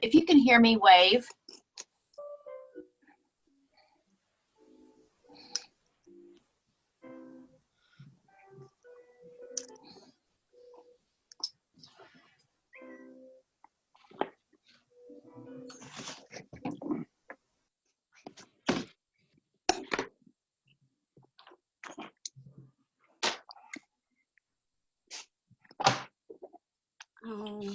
If you can hear me, wave. Oh.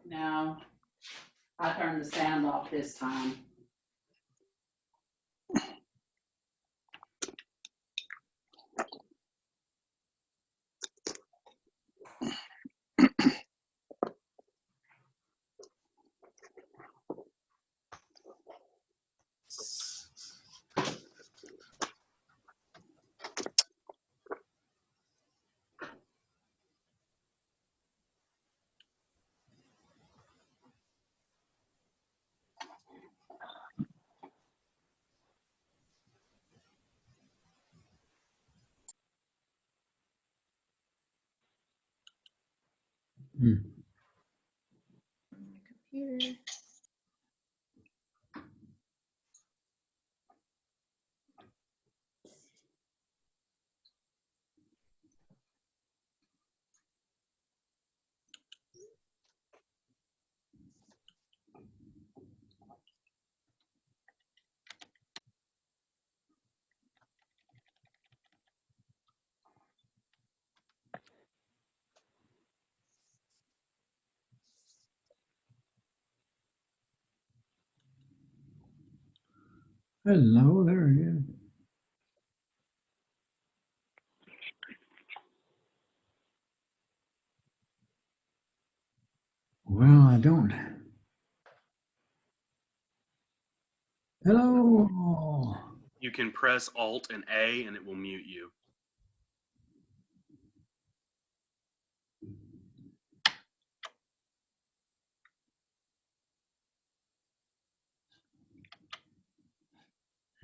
No, I turned the sound off this time. Computer. Hello, there he is. Well, I don't. Hello. You can press Alt and A and it will mute you.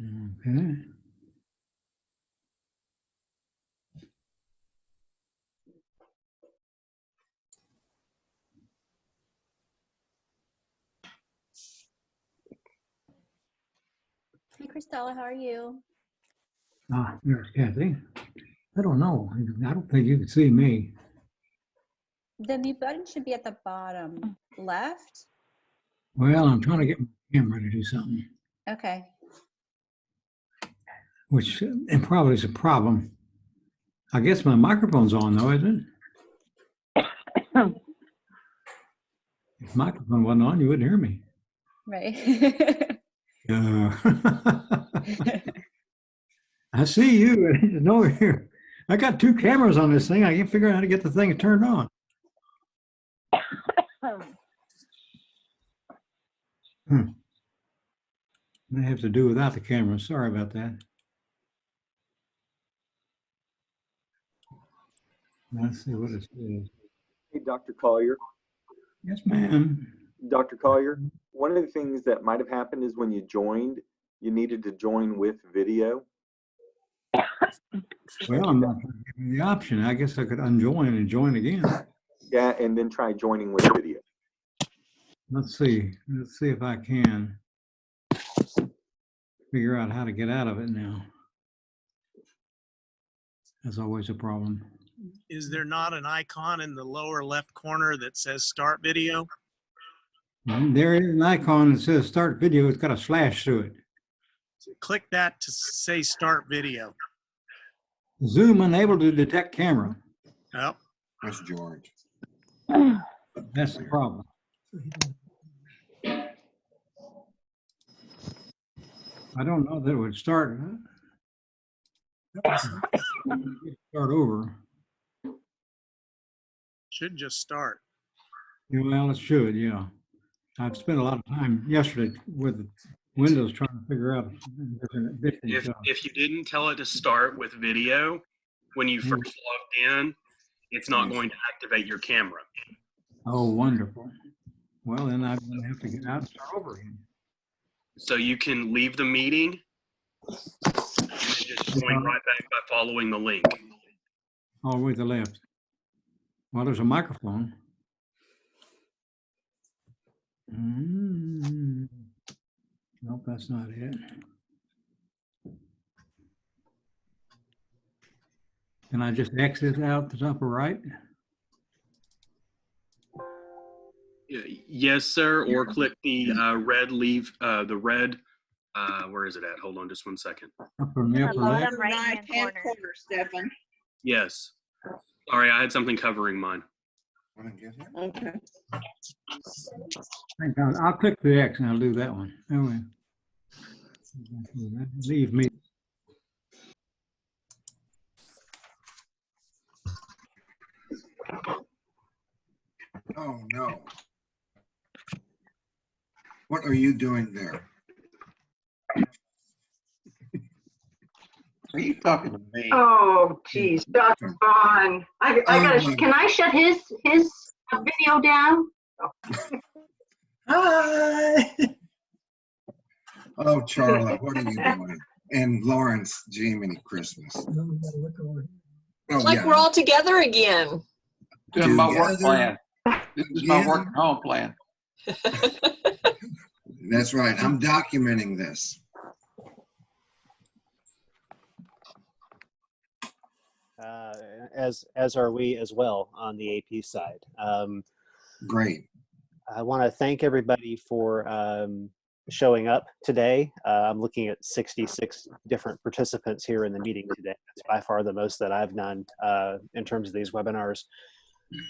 Okay. Hi, Christella, how are you? Ah, there's Kathy. I don't know. I don't think you can see me. The mute button should be at the bottom left. Well, I'm trying to get my camera to do something, Okay. which and probably is a problem. I guess my microphone's on though, isn't it? If the microphone wasn't on, you wouldn't hear me. Right. I see you. No, here. I got two cameras on this thing. I can't figure out how to get the thing turned on. May have to do without the camera. Sorry about that. Let's see what it says. Hey, Dr. Collier. Yes, ma'am. Dr. Collier, one of the things that might have happened is when you joined, you needed to join with video. Well, I'm not giving the option. I guess I could unjoin and join again. Yeah, and then try joining with video. Let's see. Let's see if I can figure out how to get out of it now. That's always a problem. Is there not an icon in the lower left corner that says start video? There is an icon that says start video. It's got a slash through it. Click that to say start video. Zoom unable to detect camera. Yep. That's George. That's the problem. I don't know that it would start. Start over. Should just start. Yeah, well, it should, yeah. I've spent a lot of time yesterday with Windows trying to figure out different bits and stuff. If you didn't tell it to start with video when you first logged in, it's not going to activate your camera. Oh, wonderful. Well, then I'm going to have to get out and start over again. So you can leave the meeting and just join right back by following the link. All the way to the left. Well, there's a microphone. Nope, that's not it. Can I just exit out the top right? Yes, sir. Or click the red leave, where is it at? Hold on just 1 second. Up in the upper left. Bottom right-hand corner, Stefan. Yes. Sorry, I had something covering mine. Okay. I'll click the X and I'll do that one. Anyway. Leave me. Oh, no. What are you doing there? Are you talking to me? Oh, geez, Dr. Vaughn. Can I shut his video down? Hi. Oh, Charlotte, what are you doing? And Lawrence, Jiminy Christmas. It's like we're all together again. Doing my work plan. This is my work at home plan. That's right. I'm documenting this. As are we as well on the AP side. Great. I want to thank everybody for showing up today. I'm looking at 66 different participants here in the meeting today. That's by far the most that I've done in terms of these webinars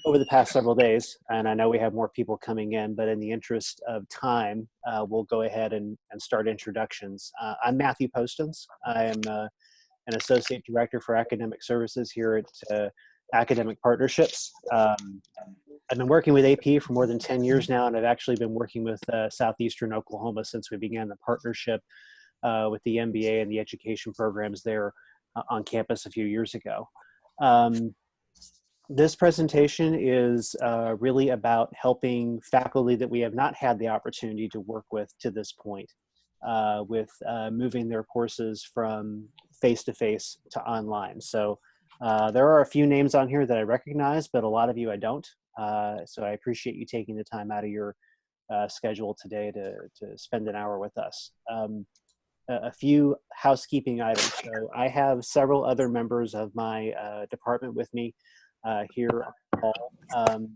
over the past several days. And I know we have more people coming in, but in the interest of time, we'll go ahead and start introductions. I'm Matthew Postons. I am an Associate Director for Academic Services here at Academic Partnerships. I've been working with AP for more than 10 years now, and I've actually been working with Southeastern Oklahoma since we began the partnership with the MBA and the education programs there on campus a few years ago. This presentation is really about helping faculty that we have not had the opportunity to work with to this point with moving their courses from face-to-face to online. So there are a few names on here that I recognize, but a lot of you I don't. So I appreciate you taking the time out of your schedule today to spend an hour with us. A few housekeeping items. So I have several other members of my department with me here on the call.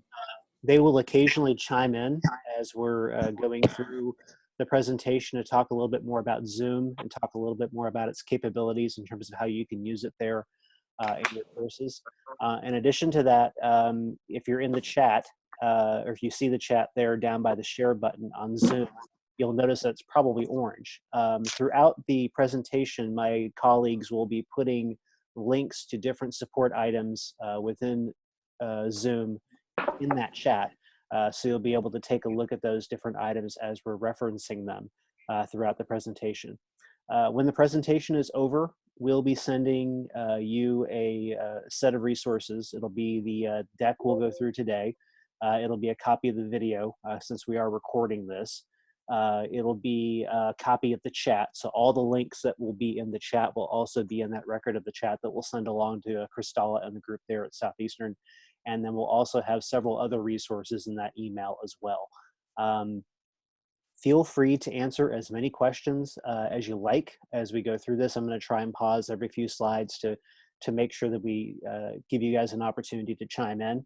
They will occasionally chime in as we're going through the presentation to talk a little bit more about Zoom and talk a little bit more about its capabilities in terms of how you can use it there in your courses. In addition to that, if you're in the chat, or if you see the chat there down by the share button on Zoom, you'll notice that it's probably orange. Throughout the presentation, my colleagues will be putting links to different support items within Zoom in that chat. So you'll be able to take a look at those different items as we're referencing them throughout the presentation. When the presentation is over, we'll be sending you a set of resources. It'll be the deck we'll go through today. It'll be a copy of the video since we are recording this. It'll be a copy of the chat. So all the links that will be in the chat will also be in that record of the chat that we'll send along to Christalla and the group there at Southeastern. And then we'll also have several other resources in that email as well. Feel free to answer as many questions as you like as we go through this. I'm going to try and pause every few slides to make sure that we give you guys an opportunity to chime in.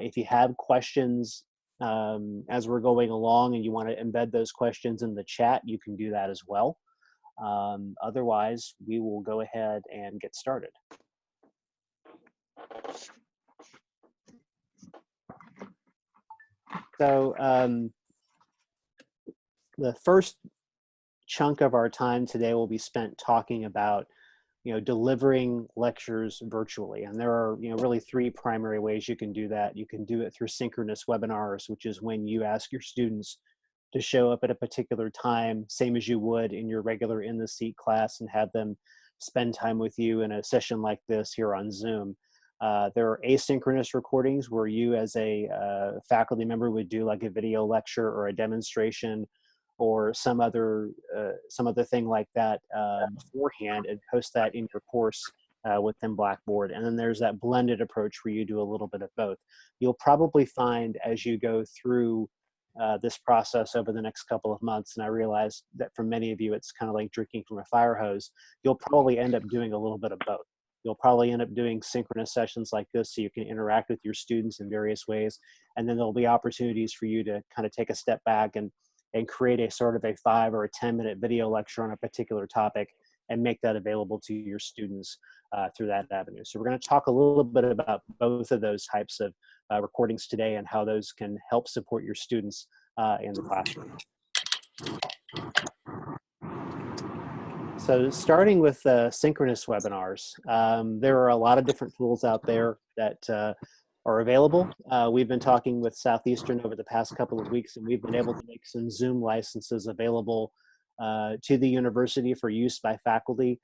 If you have questions as we're going along and you want to embed those questions in the chat, you can do that as well. Otherwise, we will go ahead and get started. So the first chunk of our time today will be spent talking about, delivering lectures virtually. And there are, really three primary ways you can do that. You can do it through synchronous webinars, which is when you ask your students to show up at a particular time, same as you would in your regular in the seat class, and have them spend time with you in a session like this here on Zoom. There are asynchronous recordings where you as a faculty member would do like a video lecture or a demonstration or some other thing like that beforehand, and post that in your course within Blackboard. And then there's that blended approach where you do a little bit of both. You'll probably find as you go through this process over the next couple of months, and I realize that for many of you it's kind of like drinking from a fire hose, you'll probably end up doing a little bit of both. You'll probably end up doing synchronous sessions like this so you can interact with your students in various ways, and then there'll be opportunities for you to kind of take a step back and create a sort of a 5 or a 10-minute video lecture on a particular topic and make that available to your students through that avenue. So we're going to talk a little bit about both of those types of recordings today and how those can help support your students in the classroom. So starting with synchronous webinars, there are a lot of different tools out there that are available. We've been talking with Southeastern over the past couple of weeks, and we've been able to make some Zoom licenses available to the university for use by faculty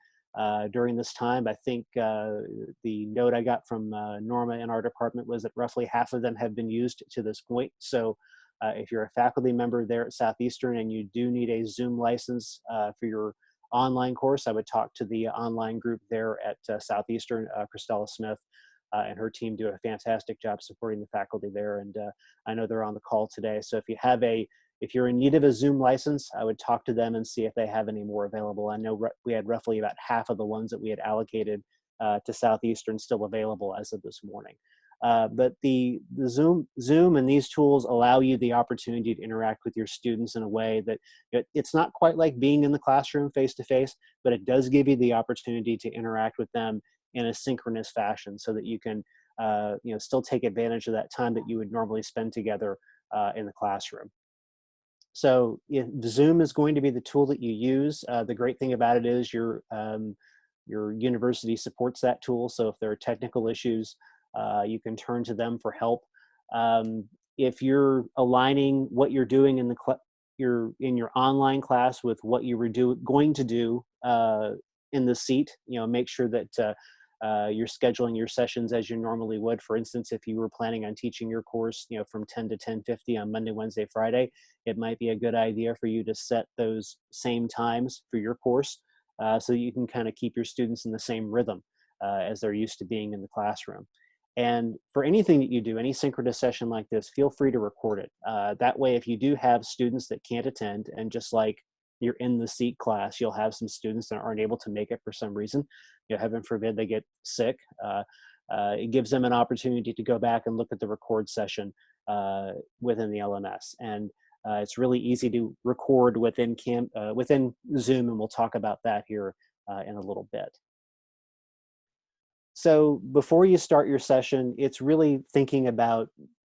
during this time. I think the note I got from Norma in our department was that roughly half of them have been used to this point. So if you're a faculty member there at Southeastern and you do need a Zoom license for your online course, I would talk to the online group there at Southeastern. Christella Smith and her team do a fantastic job supporting the faculty there, and I know they're on the call today. So if you're in need of a Zoom license, I would talk to them and see if they have any more available. I know we had roughly about half of the ones that we had allocated to Southeastern still available as of this morning. But the Zoom and these tools allow you the opportunity to interact with your students in a way that it's not quite like being in the classroom face-to-face, but it does give you the opportunity to interact with them in a synchronous fashion so that you can still take advantage of that time that you would normally spend together in the classroom. So if Zoom is going to be the tool that you use, the great thing about it is your university supports that tool. So if there are technical issues, you can turn to them for help. If you're aligning what you're doing in your online class with what you were going to do in the seat, make sure that you're scheduling your sessions as you normally would. For instance, if you were planning on teaching your course, from 10 to 10:50 on Monday, Wednesday, Friday, it might be a good idea for you to set those same times for your course so that you can kind of keep your students in the same rhythm as they're used to being in the classroom. And for anything that you do, any synchronous session like this, feel free to record it. That way, if you do have students that can't attend, and just like you're in the seat class, you'll have some students that aren't able to make it for some reason, heaven forbid they get sick, it gives them an opportunity to go back and look at the record session within the LMS. And it's really easy to record within Zoom, and we'll talk about that here in a little bit. So before you start your session, it's really thinking about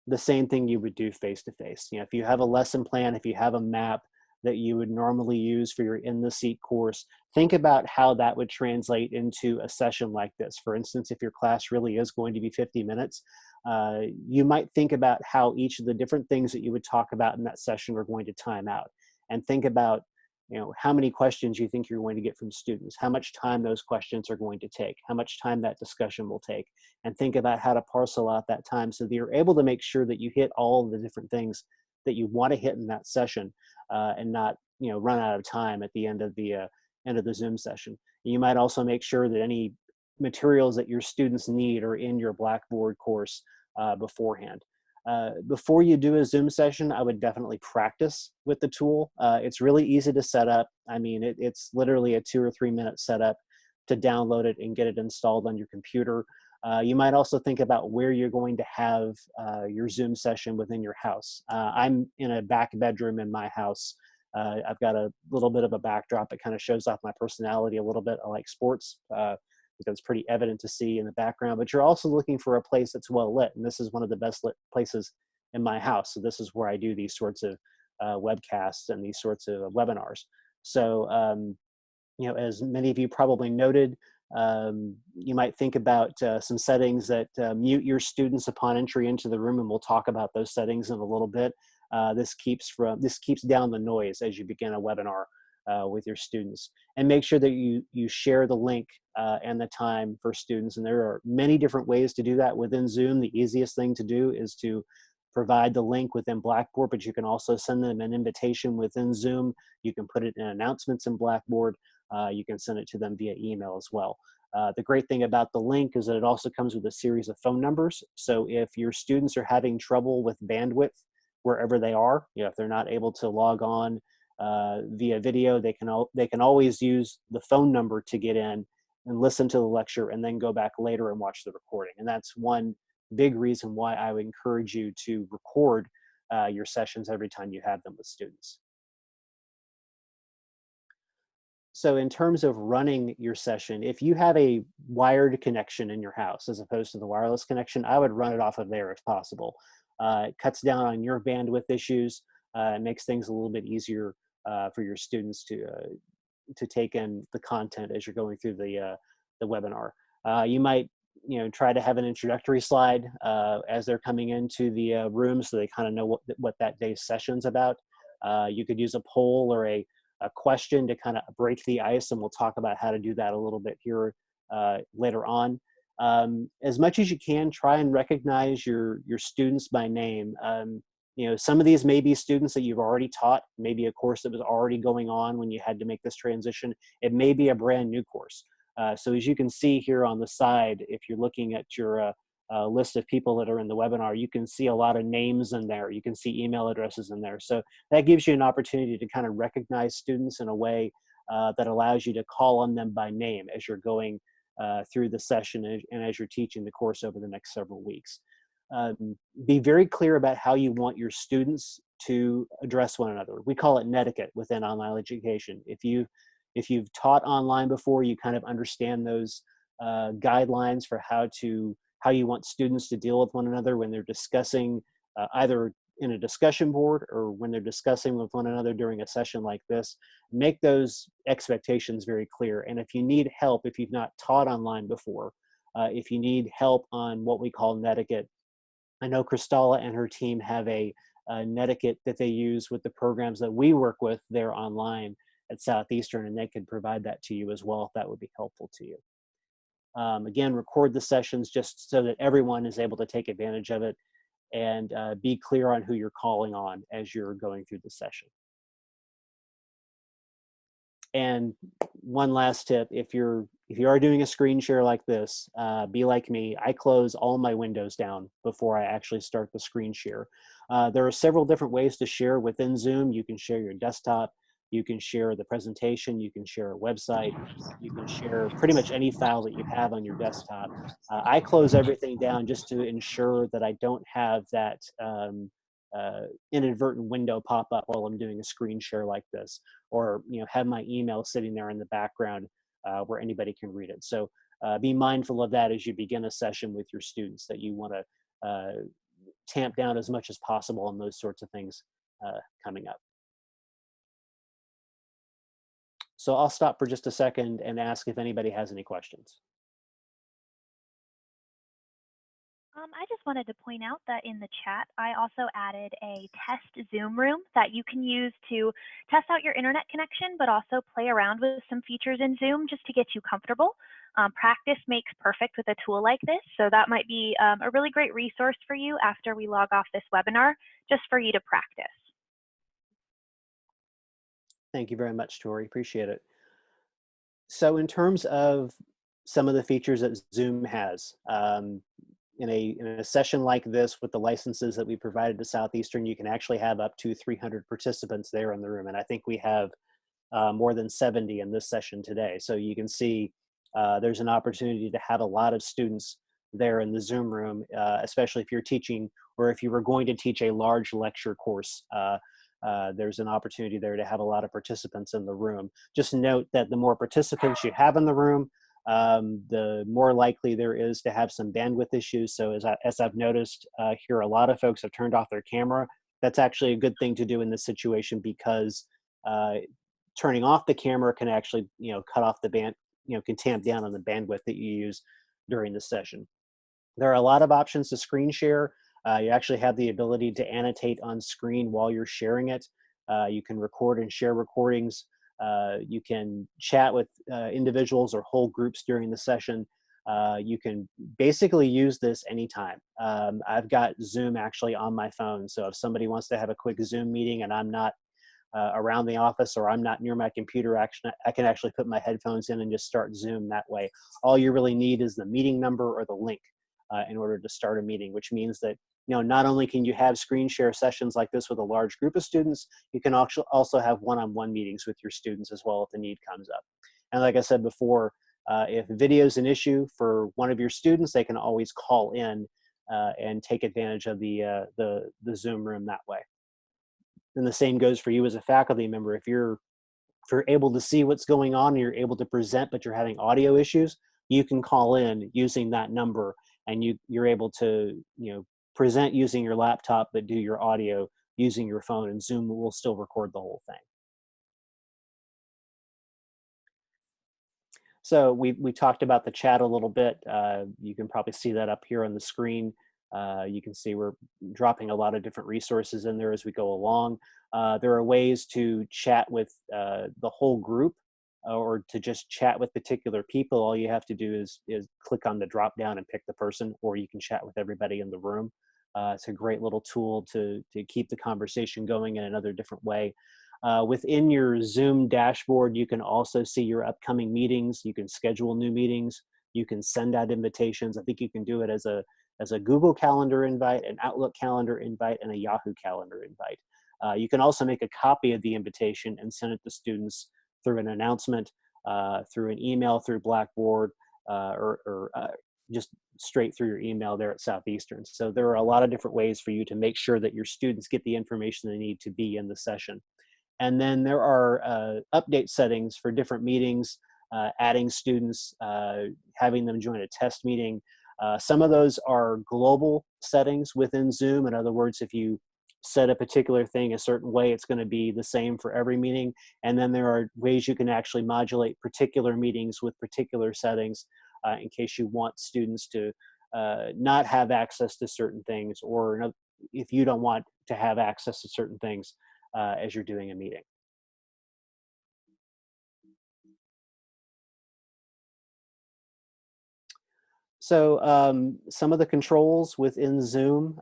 the same thing you would do face-to-face. If you have a lesson plan, if you have a map that you would normally use for your in-the-seat course, think about how that would translate into a session like this. For instance, if your class really is going to be 50 minutes, you might think about how each of the different things that you would talk about in that session are going to time out, and think about how many questions you think you're going to get from students, how much time those questions are going to take, how much time that discussion will take, and think about how to parcel out that time so that you're able to make sure that you hit all of the different things that you want to hit in that session and not run out of time at the end of the Zoom session. You might also make sure that any materials that your students need are in your Blackboard course beforehand. Before you do a Zoom session, I would definitely practice with the tool. It's really easy to set up. I mean, it's literally a 2 or 3 minute setup to download it and get it installed on your computer. You might also think about where you're going to have your Zoom session within your house. I'm in a back bedroom in my house. I've got a little bit of a backdrop that kind of shows off my personality a little bit. I like sports. Because it's pretty evident to see in the background, but you're also looking for a place that's well lit, and this is one of the best lit places in my house. So this is where I do these sorts of webcasts and these sorts of webinars. So as many of you probably noted, you might think about some settings that mute your students upon entry into the room, and we'll talk about those settings in a little bit. This keeps down the noise as you begin a webinar with your students. And make sure that you share the link and the time for students. And there are many different ways to do that within Zoom. The easiest thing to do is to provide the link within Blackboard, but you can also send them an invitation within Zoom. You can put it in announcements in Blackboard. You can send it to them via email as well. The great thing about the link is that it also comes with a series of phone numbers. So if your students are having trouble with bandwidth wherever they are, if they're not able to log on via video, they can always use the phone number to get in and listen to the lecture and then go back later and watch the recording. And that's one big reason why I would encourage you to record your sessions every time you have them with students. So in terms of running your session, if you have a wired connection in your house as opposed to the wireless connection, I would run it off of there if possible. It cuts down on your bandwidth issues. It makes things a little bit easier for your students to take in the content as you're going through the webinar. You might try to have an introductory slide as they're coming into the room so they kind of know what that day's session's about. You could use a poll or a question to kind of break the ice, and we'll talk about how to do that a little bit here later on. As much as you can, try and recognize your students by name. Some of these may be students that you've already taught, maybe a course that was already going on when you had to make this transition. It may be a brand new course. So as you can see here on the side, if you're looking at your list of people that are in the webinar, you can see a lot of names in there. You can see email addresses in there. So that gives you an opportunity to kind of recognize students in a way that allows you to call on them by name as you're going through the session and as you're teaching the course over the next several weeks. Be very clear about how you want your students to address one another. We call it netiquette within online education. If you've taught online before, you kind of understand those guidelines for how you want students to deal with one another when they're discussing either in a discussion board or when they're discussing with one another during a session like this. Make those expectations very clear. And if you need help, if you've not taught online before, if you need help on what we call netiquette, I know Kristalla and her team have a netiquette that they use with the programs that we work with there online at Southeastern, and they could provide that to you as well if that would be helpful to you. Again, record the sessions just so that everyone is able to take advantage of it, and be clear on who you're calling on as you're going through the session. And one last tip, if you are doing a screen share like this, be like me. I close all my windows down before I actually start the screen share. There are several different ways to share within Zoom. You can share your desktop, you can share the presentation, you can share a website, you can share pretty much any file that you have on your desktop. I close everything down just to ensure that I don't have that inadvertent window pop up while I'm doing a screen share like this, or have my email sitting there in the background where anybody can read it. So be mindful of that as you begin a session with your students, that you want to tamp down as much as possible on those sorts of things coming up. So I'll stop for just a second and ask if anybody has any questions. I just wanted to point out that in the chat, I also added a test Zoom room that you can use to test out your internet connection, but also play around with some features in Zoom just to get you comfortable. Practice makes perfect with a tool like this, so that might be a really great resource for you after we log off this webinar, just for you to practice. Thank you very much, Tori. Appreciate it. So in terms of some of the features that Zoom has, in a session like this with the licenses that we provided to Southeastern, you can actually have up to 300 participants there in the room. And I think we have more than 70 in this session today. So you can see there's an opportunity to have a lot of students there in the Zoom room, especially if you're teaching, or if you were going to teach a large lecture course. There's an opportunity there to have a lot of participants in the room. Just note that the more participants you have in the room, the more likely there is to have some bandwidth issues. So as I've noticed here, a lot of folks have turned off their camera. That's actually a good thing to do in this situation, because turning off the camera can actually, cut off the band, can tamp down on the bandwidth that you use during the session. There are a lot of options to screen share. You actually have the ability to annotate on screen while you're sharing it. You can record and share recordings. You can chat with individuals or whole groups during the session. You can basically use this anytime. I've got Zoom actually on my phone, so if somebody wants to have a quick Zoom meeting and I'm not around the office or I'm not near my computer, I can actually put my headphones in and just start Zoom that way. All you really need is the meeting number or the link in order to start a meeting, which means that not only can you have screen share sessions like this with a large group of students, you can also have one-on-one meetings with your students as well if the need comes up. And like I said before, if video is an issue for one of your students, they can always call in and take advantage of the Zoom room that way. And the same goes for you as a faculty member. If you're able to see what's going on and you're able to present, but you're having audio issues, you can call in using that number, and you're able to present using your laptop, but do your audio using your phone, and Zoom will still record the whole thing. So we talked about the chat a little bit. You can probably see that up here on the screen. You can see we're dropping a lot of different resources in there as we go along. There are ways to chat with the whole group or to just chat with particular people. All you have to do is click on the drop down and pick the person, or you can chat with everybody in the room. It's a great little tool to keep the conversation going in another different way. Within your Zoom dashboard, you can also see your upcoming meetings. You can schedule new meetings. You can send out invitations. I think you can do it as a Google Calendar invite, an Outlook Calendar invite, and a Yahoo Calendar invite. You can also make a copy of the invitation and send it to students through an announcement, through an email, through Blackboard, or just straight through your email there at Southeastern. So there are a lot of different ways for you to make sure that your students get the information they need to be in the session. And then there are update settings for different meetings, adding students, having them join a test meeting. Some of those are global settings within Zoom. In other words, if you set a particular thing a certain way, it's going to be the same for every meeting. And then there are ways you can actually modulate particular meetings with particular settings in case you want students to not have access to certain things, or if you don't want to have access to certain things as you're doing a meeting. So some of the controls within Zoom,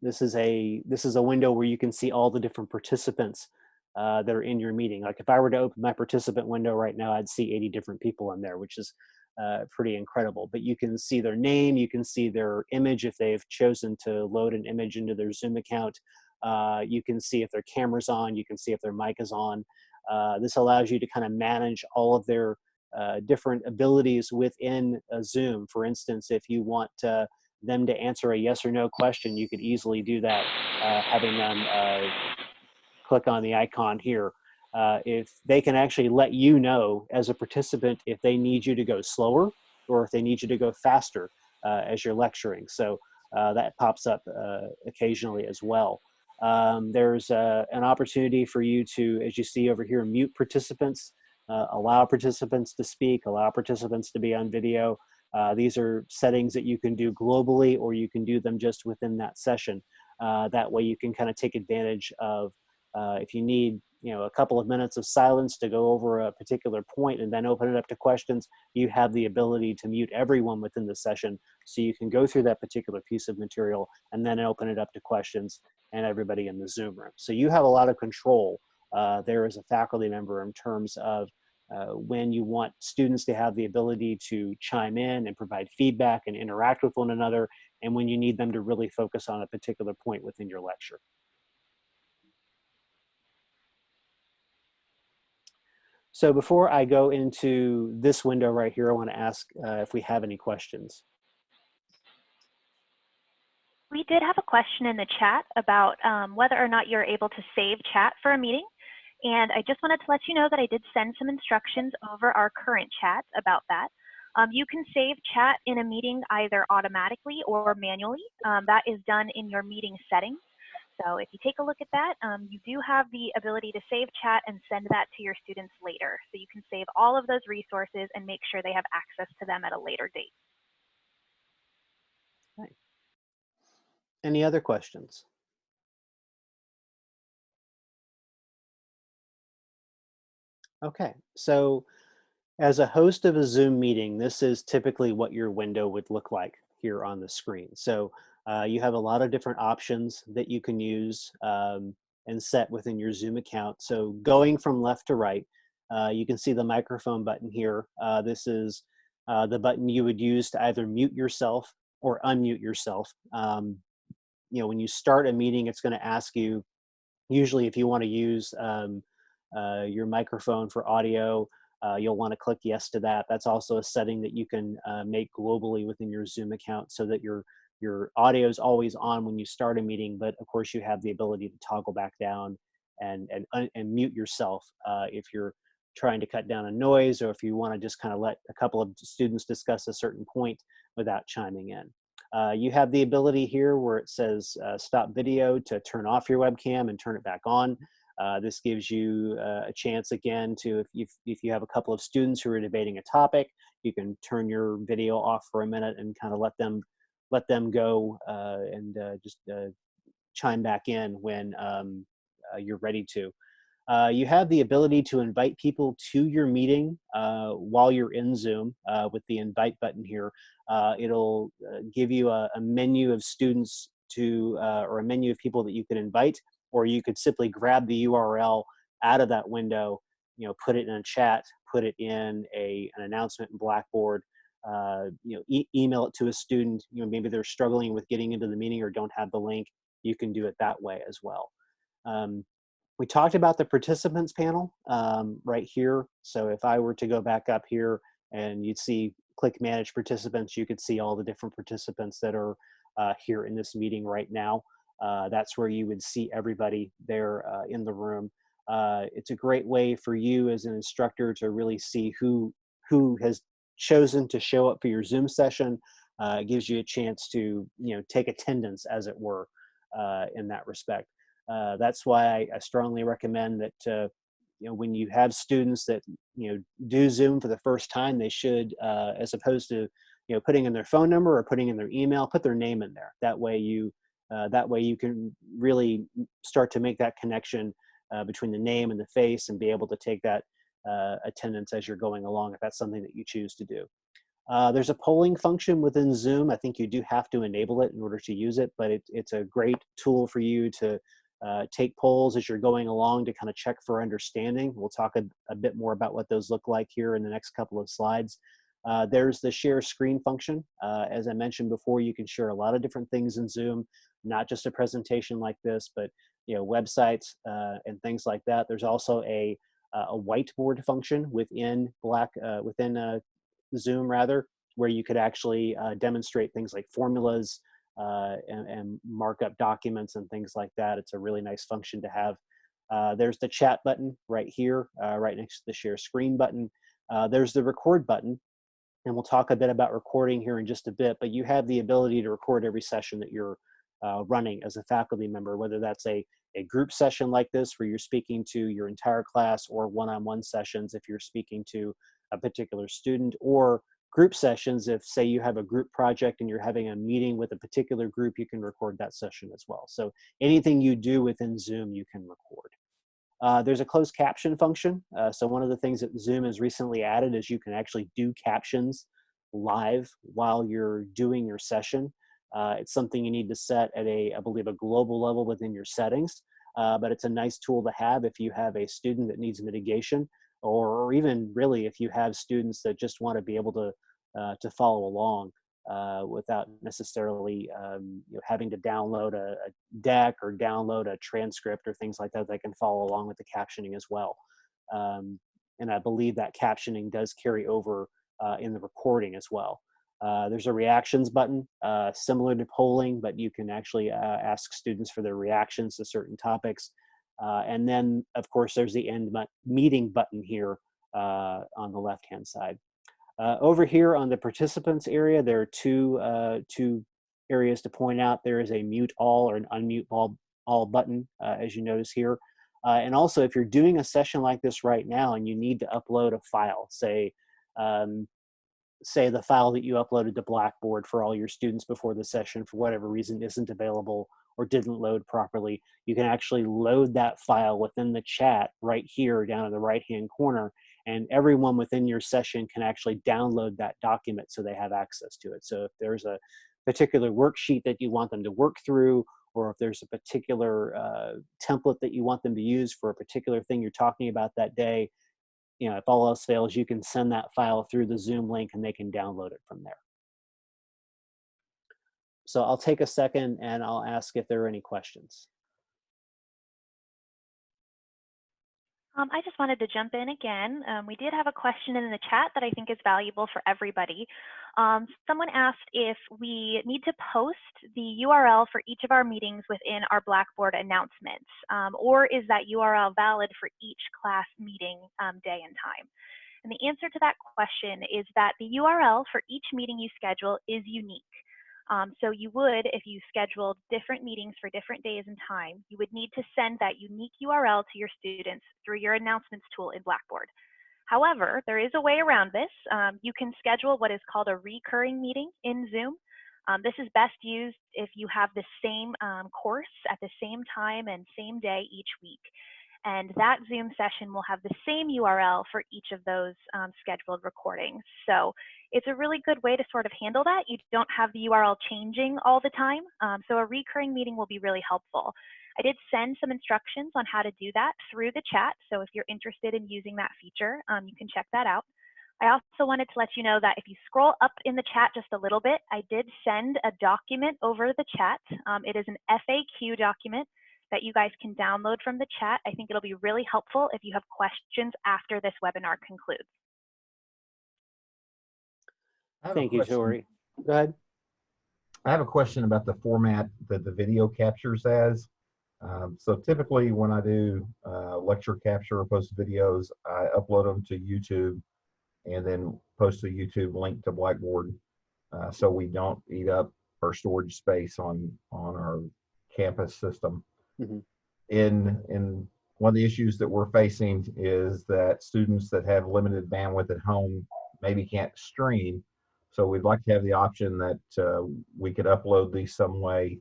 this is a window where you can see all the different participants that are in your meeting. Like if I were to open my participant window right now, I'd see 80 different people in there, which is pretty incredible. But you can see their name, you can see their image if they've chosen to load an image into their Zoom account. You can see if their camera's on, you can see if their mic is on. This allows you to kind of manage all of their different abilities within Zoom. For instance, if you want them to answer a yes or no question, you could easily do that, having them click on the icon here. If they can actually let you know as a participant if they need you to go slower or if they need you to go faster as you're lecturing. So that pops up occasionally as well. There's an opportunity for you to, as you see over here, mute participants, allow participants to speak, allow participants to be on video. These are settings that you can do globally, or you can do them just within that session. That way you can kind of take advantage of if you need a couple of minutes of silence to go over a particular point and then open it up to questions, you have the ability to mute everyone within the session so you can go through that particular piece of material and then open it up to questions and everybody in the Zoom room. So you have a lot of control there as a faculty member in terms of when you want students to have the ability to chime in and provide feedback and interact with one another, and when you need them to really focus on a particular point within your lecture. So before I go into this window right here, I want to ask if we have any questions. We did have a question in the chat about whether or not you're able to save chat for a meeting. And I just wanted to let you know that I did send some instructions over our current chat about that. You can save chat in a meeting either automatically or manually. That is done in your meeting settings. So if you take a look at that, you do have the ability to save chat and send that to your students later. So you can save all of those resources and make sure they have access to them at a later date. Any other questions? Okay, so as a host of a Zoom meeting, this is typically what your window would look like here on the screen. So you have a lot of different options that you can use and set within your Zoom account. So going from left to right, you can see the microphone button here. This is the button you would use to either mute yourself or unmute yourself. When you start a meeting, it's going to ask you usually if you want to use your microphone for audio. You'll want to click yes to that. That's also a setting that you can make globally within your Zoom account so that your audio is always on when you start a meeting, but of course you have the ability to toggle back down and mute yourself if you're trying to cut down on noise, or if you want to just kind of let a couple of students discuss a certain point without chiming in. You have the ability here where it says stop video to turn off your webcam and turn it back on. This gives you a chance again to, if you have a couple of students who are debating a topic, you can turn your video off for a minute and kind of let them go and just chime back in when you're ready to. You have the ability to invite people to your meeting while you're in Zoom with the invite button here. It'll give you a menu of students or a menu of people that you can invite, or you could simply grab the URL out of that window, put it in a chat, put it in an announcement in Blackboard, email it to a student. Maybe they're struggling with getting into the meeting or don't have the link. You can do it that way as well. We talked about the participants panel right here. So if I were to go back up here and you'd see click manage participants, you could see all the different participants that are here in this meeting right now. That's where you would see everybody there in the room. It's a great way for you as an instructor to really see who has chosen to show up for your Zoom session. It gives you a chance to take attendance, as it were, in that respect. That's why I strongly recommend that when you have students that do Zoom for the first time, they should, as opposed to putting in their phone number or putting in their email, put their name in there. That way you can really start to make that connection between the name and the face, and be able to take that attendance as you're going along, if that's something that you choose to do. There's a polling function within Zoom. I think you do have to enable it in order to use it, but it's a great tool for you to take polls as you're going along to kind of check for understanding. We'll talk a bit more about what those look like here in the next couple of slides. There's the share screen function. As I mentioned before, you can share a lot of different things in Zoom, not just a presentation like this, but websites and things like that. There's also a whiteboard function within Zoom rather, where you could actually demonstrate things like formulas and mark up documents and things like that. It's a really nice function to have. There's the chat button right here, right next to the share screen button. There's the record button, and we'll talk a bit about recording here in just a bit, but you have the ability to record every session that you're running as a faculty member, whether that's a group session like this where you're speaking to your entire class, or one-on-one sessions if you're speaking to a particular student, or group sessions if, say, you have a group project and you're having a meeting with a particular group, you can record that session as well. So anything you do within Zoom, you can record. There's a closed caption function. So one of the things that Zoom has recently added is you can actually do captions live while you're doing your session. It's something you need to set at I believe, a global level within your settings, but it's a nice tool to have if you have a student that needs mitigation, or even really if you have students that just want to be able to follow along without necessarily having to download a deck or download a transcript or things like that. They can follow along with the captioning as well. And I believe that captioning does carry over in the recording as well. There's a reactions button, similar to polling, but you can actually ask students for their reactions to certain topics. And then, of course, there's the end meeting button here on the left-hand side. Over here on the participants area, there are two areas to point out. There is a mute all or an unmute all button, as you notice here. And also, if you're doing a session like this right now and you need to upload a file, say, say the file that you uploaded to Blackboard for all your students before the session for whatever reason isn't available or didn't load properly, you can actually load that file within the chat right here down in the right-hand corner, and everyone within your session can actually download that document so they have access to it. So if there's a particular worksheet that you want them to work through, or if there's a particular template that you want them to use for a particular thing you're talking about that day, you know, if all else fails, you can send that file through the Zoom link and they can download it from there. So I'll take a second and I'll ask if there are any questions. I just wanted to jump in again. We did have a question in the chat that I think is valuable for everybody. Someone asked if we need to post the URL for each of our meetings within our Blackboard announcements, or is that URL valid for each class meeting day and time? And the answer to that question is that the URL for each meeting you schedule is unique. So you would, if you scheduled different meetings for different days and time, you would need to send that unique URL to your students through your announcements tool in Blackboard. However, there is a way around this. You can schedule what is called a recurring meeting in Zoom. This is best used if you have the same course at the same time and same day each week. And that Zoom session will have the same URL for each of those scheduled recordings. So it's a really good way to sort of handle that. You don't have the URL changing all the time. So a recurring meeting will be really helpful. I did send some instructions on how to do that through the chat. So if you're interested in using that feature, you can check that out. I also wanted to let you know that if you scroll up in the chat just a little bit, I did send a document over the chat. It is an FAQ document that you guys can download from the chat. I think it'll be really helpful if you have questions after this webinar concludes. Thank you, Tori. Go ahead. I have a question about the format that the video captures as. So typically when I do lecture capture or post videos, I upload them to YouTube and then post a YouTube link to Blackboard so we don't eat up our storage space on our campus system. Mm-hmm. In one of the issues that we're facing is that students that have limited bandwidth at home maybe can't stream. So we'd like to have the option that we could upload these some way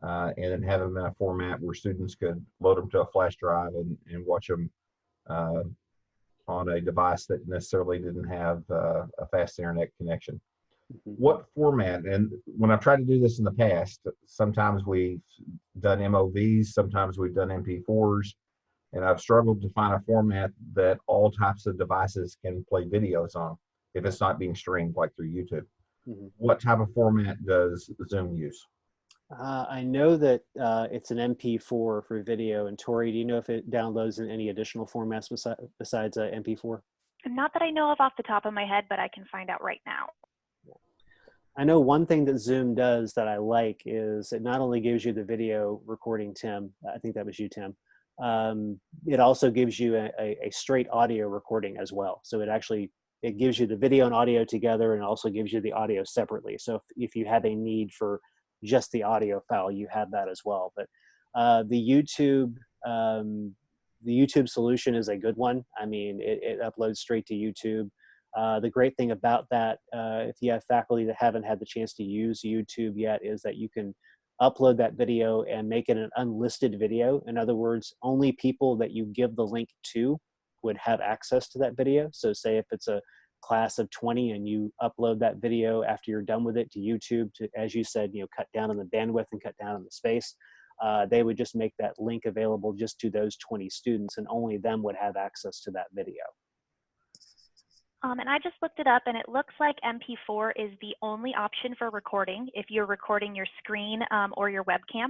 and then have them in a format where students could load them to a flash drive and watch them on a device that necessarily didn't have a fast internet connection. Mm-hmm. What format, and when I've tried to do this in the past, sometimes we've done MOVs, sometimes we've done MP4s, and I've struggled to find a format that all types of devices can play videos on if it's not being streamed like through YouTube. Mm-hmm. What type of format does Zoom use? I know that it's an MP4 for video, and Tori, do you know if it downloads in any additional formats besides MP4? Not that I know of off the top of my head, but I can find out right now. I know one thing that Zoom does that I like is it not only gives you the video recording, Tim, I think that was you, Tim, it also gives you a straight audio recording as well. So it gives you the video and audio together, and also gives you the audio separately. So if you have a need for just the audio file, you have that as well. But the YouTube solution is a good one. I mean, it uploads straight to YouTube. The great thing about that, if you have faculty that haven't had the chance to use YouTube yet, is that you can upload that video and make it an unlisted video. In other words, only people that you give the link to would have access to that video. So say if it's a class of 20 and you upload that video after you're done with it to YouTube to, as you said, cut down on the bandwidth and cut down on the space, they would just make that link available just to those 20 students, and only them would have access to that video. And I just looked it up, and it looks like MP4 is the only option for recording if you're recording your screen or your webcam.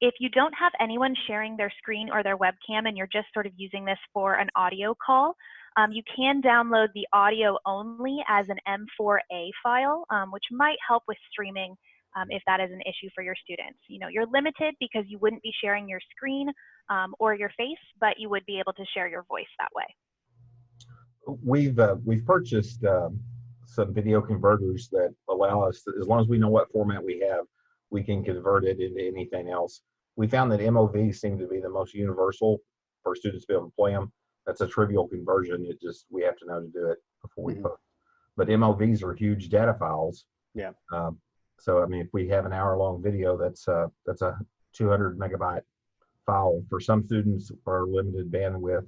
If you don't have anyone sharing their screen or their webcam and you're just sort of using this for an audio call, you can download the audio only as an M4A file, which might help with streaming if that is an issue for your students. You're limited because you wouldn't be sharing your screen or your face, but you would be able to share your voice that way. We've purchased some video converters that allow us to, as long as we know what format we have, we can convert it into anything else. We found that MOVs seem to be the most universal for students to be able to play them. That's a trivial conversion. We have to know to do it before we post. but MOVs are huge data files. Yeah. So I mean, if we have an hour-long video, that's a 200 megabyte file. For some students or limited bandwidth,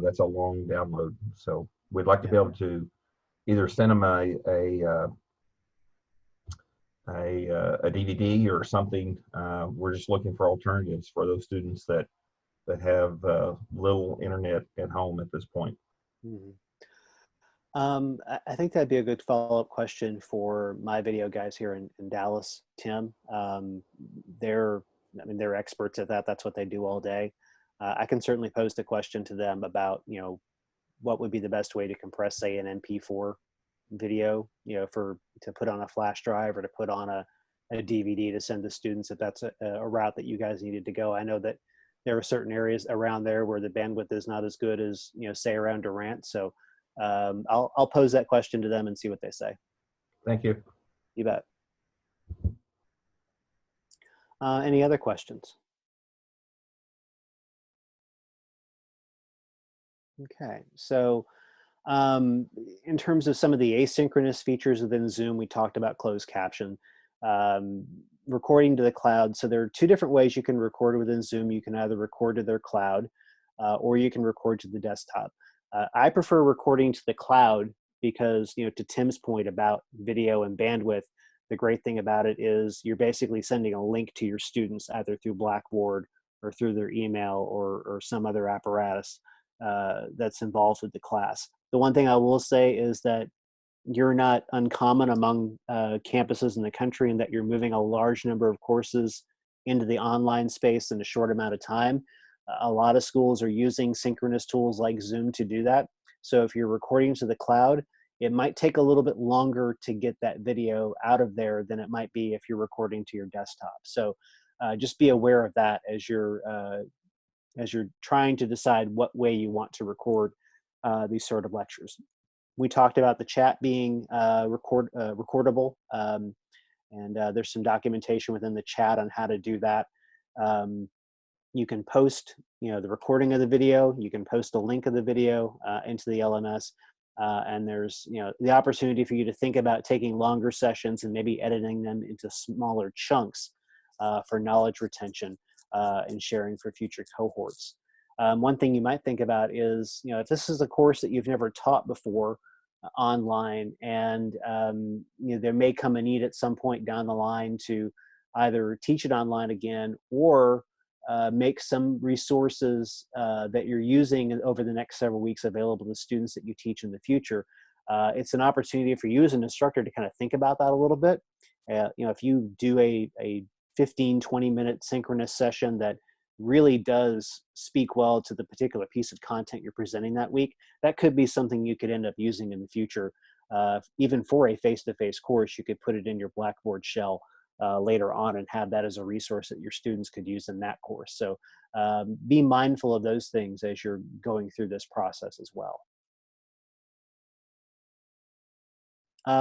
that's a long download. So we'd like to be able to either send them a DVD or something. We're just looking for alternatives for those students that have little internet at home at this point. Mm-hmm. I think that'd be a good follow-up question for my video guys here in Dallas, Tim. They're experts at that. That's what they do all day. I can certainly pose the question to them about, what would be the best way to compress, say, an MP4 video, to put on a flash drive or to put on a DVD to send to students, if that's a route that you guys needed to go. I know that there are certain areas around there where the bandwidth is not as good as, say, around Durant. So I'll pose that question to them and see what they say. Thank you. You bet. Any other questions? Okay, so in terms of some of the asynchronous features within Zoom, we talked about closed caption, recording to the cloud. So there are two different ways you can record within Zoom. You can either record to their cloud or you can record to the desktop. I prefer recording to the cloud because, to Tim's point about video and bandwidth, the great thing about it is you're basically sending a link to your students either through Blackboard or through their email or some other apparatus that's involved with the class. The one thing I will say is that you're not uncommon among campuses in the country in that you're moving a large number of courses into the online space in a short amount of time. A lot of schools are using synchronous tools like Zoom to do that. So if you're recording to the cloud, it might take a little bit longer to get that video out of there than it might be if you're recording to your desktop. So just be aware of that as you're trying to decide what way you want to record these sort of lectures. We talked about the chat being recordable, and there's some documentation within the chat on how to do that. You can post, the recording of the video. You can post a link of the video into the LMS, and there's, the opportunity for you to think about taking longer sessions and maybe editing them into smaller chunks for knowledge retention and sharing for future cohorts. One thing you might think about is, if this is a course that you've never taught before online, and there may come a need at some point down the line to either teach it online again or make some resources that you're using over the next several weeks available to students that you teach in the future. It's an opportunity for you as an instructor to kind of think about that a little bit. If you do a 15-20 minute synchronous session that really does speak well to the particular piece of content you're presenting that week, that could be something you could end up using in the future. Even for a face-to-face course, you could put it in your Blackboard shell later on and have that as a resource that your students could use in that course. So be mindful of those things as you're going through this process as well.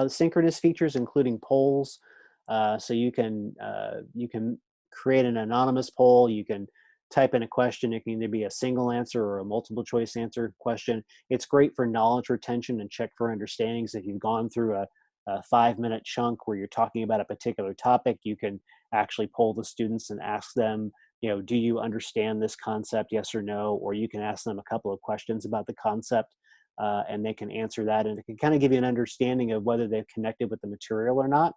Synchronous features including polls. So you can create an anonymous poll. You can type in a question. It can either be a single answer or a multiple choice answer question. It's great for knowledge retention and check for understandings. If you've gone through a 5-minute chunk where you're talking about a particular topic, you can actually poll the students and ask them, do you understand this concept, yes or no? Or you can ask them a couple of questions about the concept and they can answer that. And it can kind of give you an understanding of whether they've connected with the material or not.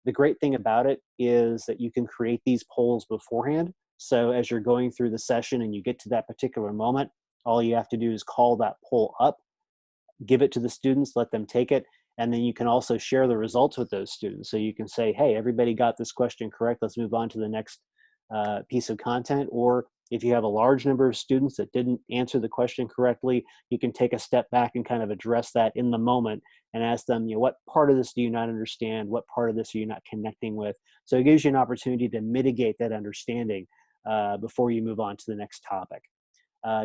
The great thing about it is that you can create these polls beforehand. So as you're going through the session and you get to that particular moment, all you have to do is call that poll up, give it to the students, let them take it, and then you can also share the results with those students. So you can say, hey, everybody got this question correct. Let's move on to the next piece of content. Or if you have a large number of students that didn't answer the question correctly, you can take a step back and kind of address that in the moment and ask them, what part of this do you not understand? What part of this are you not connecting with? So it gives you an opportunity to mitigate that understanding before you move on to the next topic.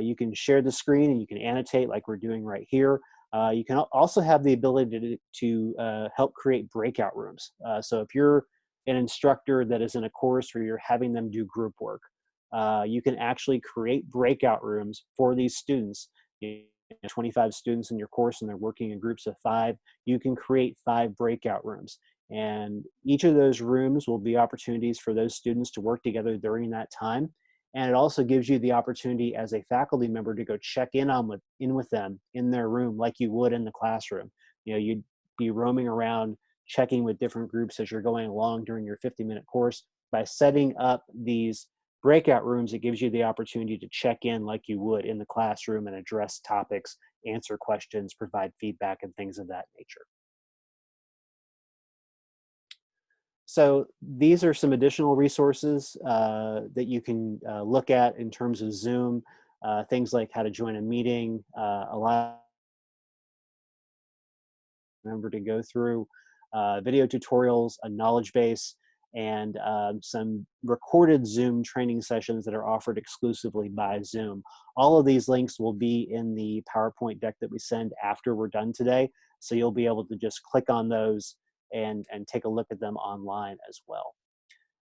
You can share the screen and you can annotate like we're doing right here. You can also have the ability to help create breakout rooms. So if you're an instructor that is in a course where you're having them do group work, you can actually create breakout rooms for these students. You 25 students in your course and they're working in groups of 5, you can create 5 breakout rooms. And each of those rooms will be opportunities for those students to work together during that time. And it also gives you the opportunity as a faculty member to go check in with them in their room like you would in the classroom. You know, you'd be roaming around checking with different groups as you're going along during your 50-minute course. By setting up these breakout rooms, it gives you the opportunity to check in like you would in the classroom and address topics, answer questions, provide feedback, and things of that nature. So these are some additional resources that you can look at in terms of Zoom, things like how to join a meeting, remember to go through video tutorials, a knowledge base, and some recorded Zoom training sessions that are offered exclusively by Zoom. All of these links will be in the PowerPoint deck that we send after we're done today. So you'll be able to just click on those and take a look at them online as well.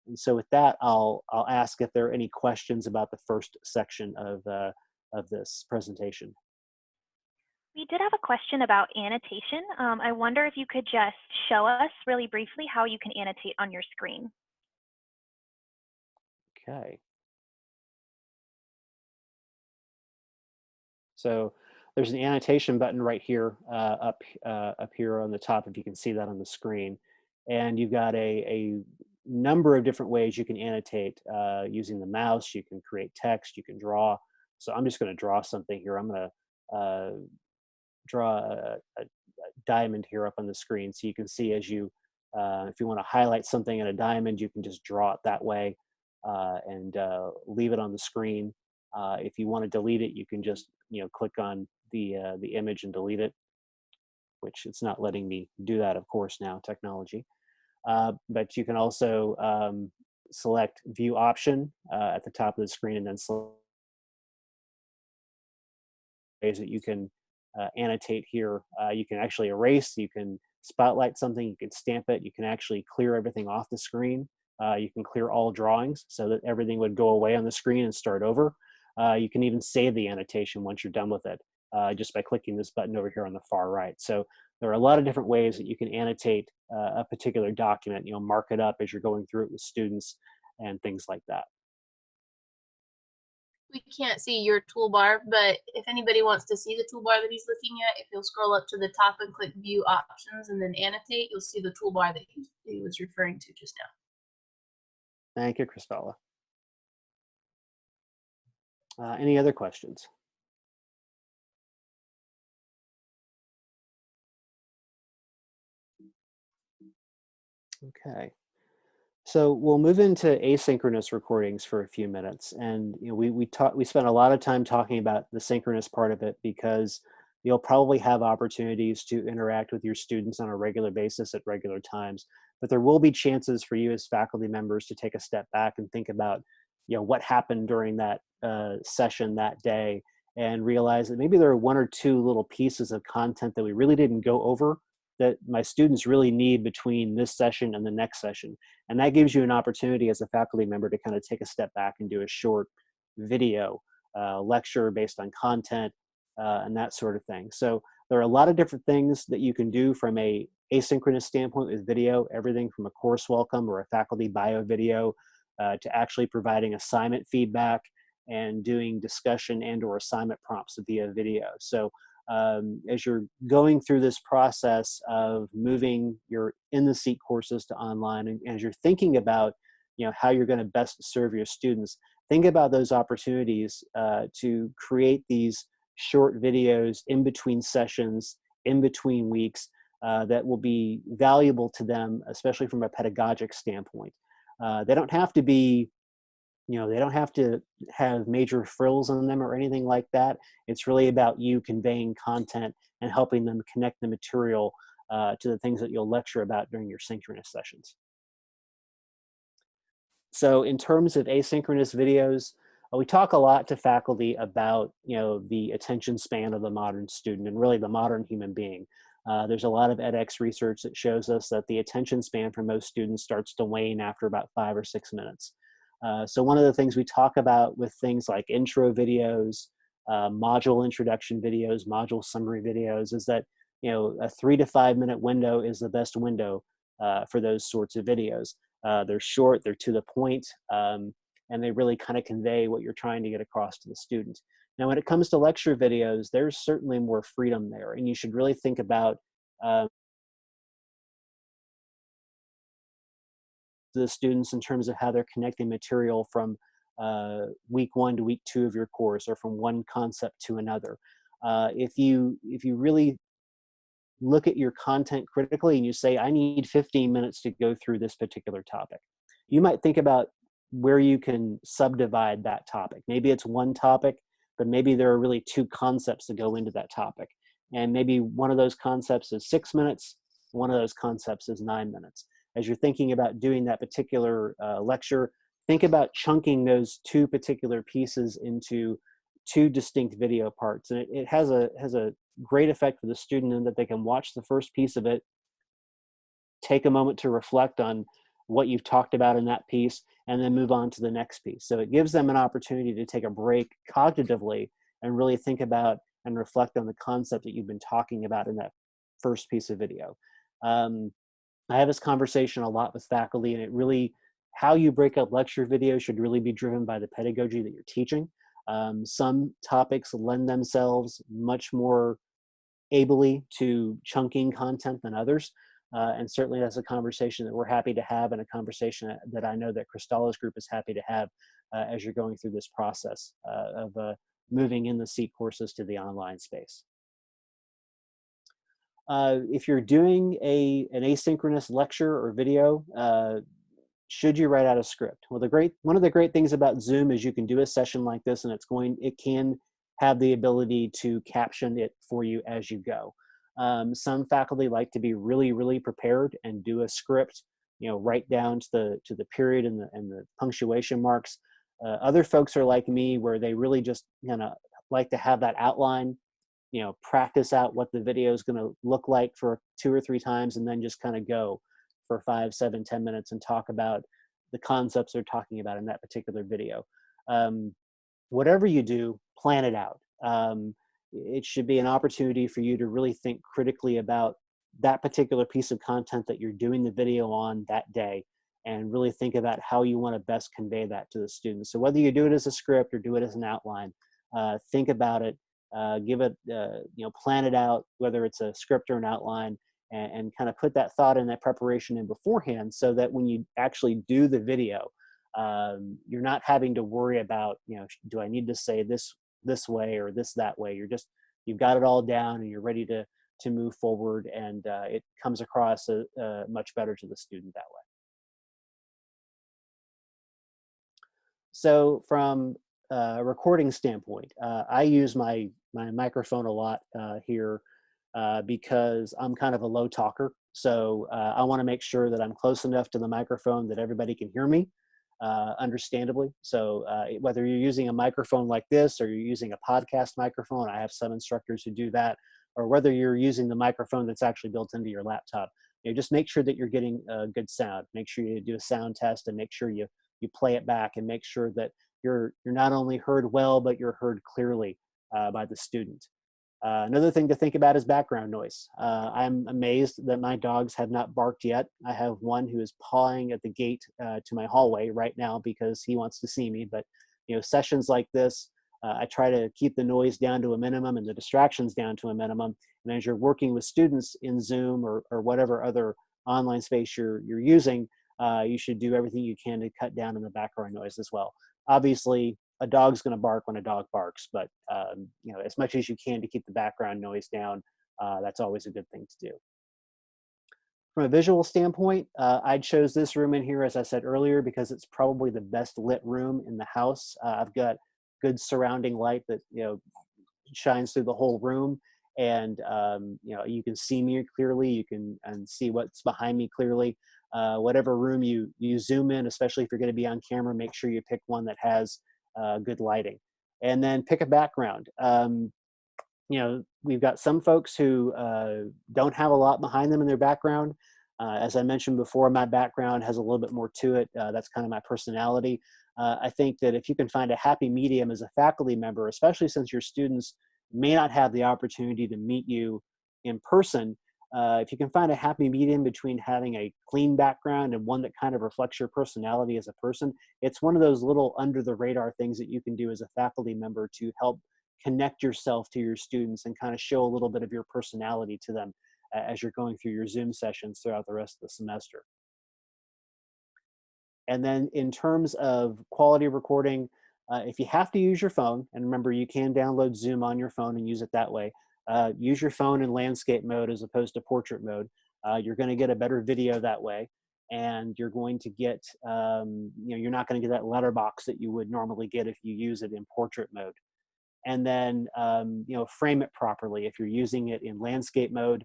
And so with that, I'll ask if there are any questions about the first section of this presentation. We did have a question about annotation. I wonder if you could just show us really briefly how you can annotate on your screen. Okay. So there's an annotation button right here, up here on the top, if you can see that on the screen. And you've got a number of different ways you can annotate using the mouse. You can create text, you can draw. So I'm just going to draw something here. I'm going to draw a diamond here up on the screen, so you can see as you, if you want to highlight something in a diamond, you can just draw it that way and leave it on the screen. If you want to delete it, you can just click on the image and delete it, which it's not letting me do that, of course, now, technology. But you can also select view option at the top of the screen, and then select ways that you can annotate here. You can actually erase, you can spotlight something, you can stamp it, you can actually clear everything off the screen. You can clear all drawings so that everything would go away on the screen and start over. You can even save the annotation once you're done with it, just by clicking this button over here on the far right. So there are a lot of different ways that you can annotate a particular document, mark it up as you're going through it with students and things like that. We can't see your toolbar, but if anybody wants to see the toolbar that he's looking at, if you'll scroll up to the top and click view options and then annotate, you'll see the toolbar that he was referring to just now. Thank you, Christella. Any other questions? Okay. So we'll move into asynchronous recordings for a few minutes, and we spent a lot of time talking about the synchronous part of it because you'll probably have opportunities to interact with your students on a regular basis at regular times, but there will be chances for you as faculty members to take a step back and think about what happened during that session that day, and realize that maybe there are 1 or 2 little pieces of content that we really didn't go over that my students really need between this session and the next session. And that gives you an opportunity as a faculty member to kind of take a step back and do a short video lecture based on content and that sort of thing. So there are a lot of different things that you can do from a asynchronous standpoint with video, everything from a course welcome or a faculty bio video to actually providing assignment feedback and doing discussion and or assignment prompts via video. So as you're going through this process of moving your in-the-seat courses to online, and as you're thinking about how you're going to best serve your students, think about those opportunities to create these short videos in between sessions, in between weeks, that will be valuable to them, especially from a pedagogic standpoint. They don't have to be they don't have to have major frills on them or anything like that. It's really about you conveying content and helping them connect the material to the things that you'll lecture about during your synchronous sessions. So in terms of asynchronous videos, we talk a lot to faculty about the attention span of the modern student and really the modern human being. There's a lot of edX research that shows us that the attention span for most students starts to wane after about 5 or 6 minutes. So one of the things we talk about with things like intro videos, module introduction videos, module summary videos, is that, you know, a 3 to 5 minute window is the best window for those sorts of videos. They're short, they're to the point, and they really kind of convey what you're trying to get across to the student. Now, when it comes to lecture videos, there's certainly more freedom there, and you should really think about the students in terms of how they're connecting material from week 1 to week 2 of your course, or from one concept to another. If you really look at your content critically and you say, I need 15 minutes to go through this particular topic, you might think about where you can subdivide that topic. Maybe it's one topic, but maybe there are really 2 concepts that go into that topic. And maybe one of those concepts is 6 minutes, one of those concepts is 9 minutes. As you're thinking about doing that particular lecture, think about chunking those 2 particular pieces into 2 distinct video parts. And it has a great effect for the student in that they can watch the first piece of it, take a moment to reflect on what you've talked about in that piece, and then move on to the next piece. So it gives them an opportunity to take a break cognitively and really think about and reflect on the concept that you've been talking about in that first piece of video. I have this conversation a lot with faculty, and it really, how you break up lecture videos should really be driven by the pedagogy that you're teaching. Some topics lend themselves much more ably to chunking content than others. And certainly that's a conversation that we're happy to have, and a conversation that I know that Kristalla's group is happy to have as you're going through this process of moving in the SEAT courses to the online space. If you're doing an asynchronous lecture or video, should you write out a script? Well, one of the great things about Zoom is you can do a session like this, and it can have the ability to caption it for you as you go. Some faculty like to be really, really prepared and do a script, you know, right down to the period and the punctuation marks. Other folks are like me, where they really just like to have that outline, you know, practice out what the video is going to look like for 2 or 3 times, and then just kind of go for 5, 7, 10 minutes and talk about the concepts they're talking about in that particular video. Whatever you do, plan it out. It should be an opportunity for you to really think critically about that particular piece of content that you're doing the video on that day, and really think about how you want to best convey that to the students. So whether you do it as a script or do it as an outline, think about it, give it, plan it out, whether it's a script or an outline, and kind of put that thought and that preparation in beforehand, so that when you actually do the video, you're not having to worry about, do I need to say this way or this that way. You've got it all down, and you're ready to move forward, and it comes across much better to the student that way. So from a recording standpoint, I use my microphone a lot here because I'm kind of a low talker. So I want to make sure that I'm close enough to the microphone that everybody can hear me, understandably. So whether you're using a microphone like this, or you're using a podcast microphone, I have some instructors who do that, or whether you're using the microphone that's actually built into your laptop, just make sure that you're getting good sound. Make sure you do a sound test, and make sure you play it back, and make sure that you're not only heard well, but you're heard clearly by the student. Another thing to think about is background noise. I'm amazed that my dogs have not barked yet. I have one who is pawing at the gate to my hallway right now because he wants to see me. But sessions like this, I try to keep the noise down to a minimum and the distractions down to a minimum. And as you're working with students in Zoom or whatever other online space you're using, you should do everything you can to cut down on the background noise as well. Obviously, a dog's going to bark when a dog barks, but as much as you can to keep the background noise down, that's always a good thing to do. From a visual standpoint, I chose this room in here, as I said earlier, because it's probably the best lit room in the house. I've got good surrounding light that shines through the whole room, and you can see me clearly. You can see what's behind me clearly. Whatever room you zoom in, especially if you're going to be on camera, make sure you pick one that has good lighting, and then pick a background. We've got some folks who don't have a lot behind them in their background. As I mentioned before, my background has a little bit more to it. That's kind of my personality. I think that if you can find a happy medium as a faculty member, especially since your students may not have the opportunity to meet you in person, if you can find a happy medium between having a clean background and one that kind of reflects your personality as a person, it's one of those little under the radar things that you can do as a faculty member to help connect yourself to your students and kind of show a little bit of your personality to them as you're going through your Zoom sessions throughout the rest of the semester. And then in terms of quality recording, if you have to use your phone, and remember you can download Zoom on your phone and use it that way, use your phone in landscape mode as opposed to portrait mode. You're going to get a better video that way, and you're going to get, you're not going to get that letterbox that you would normally get if you use it in portrait mode. And then, frame it properly. If you're using it in landscape mode,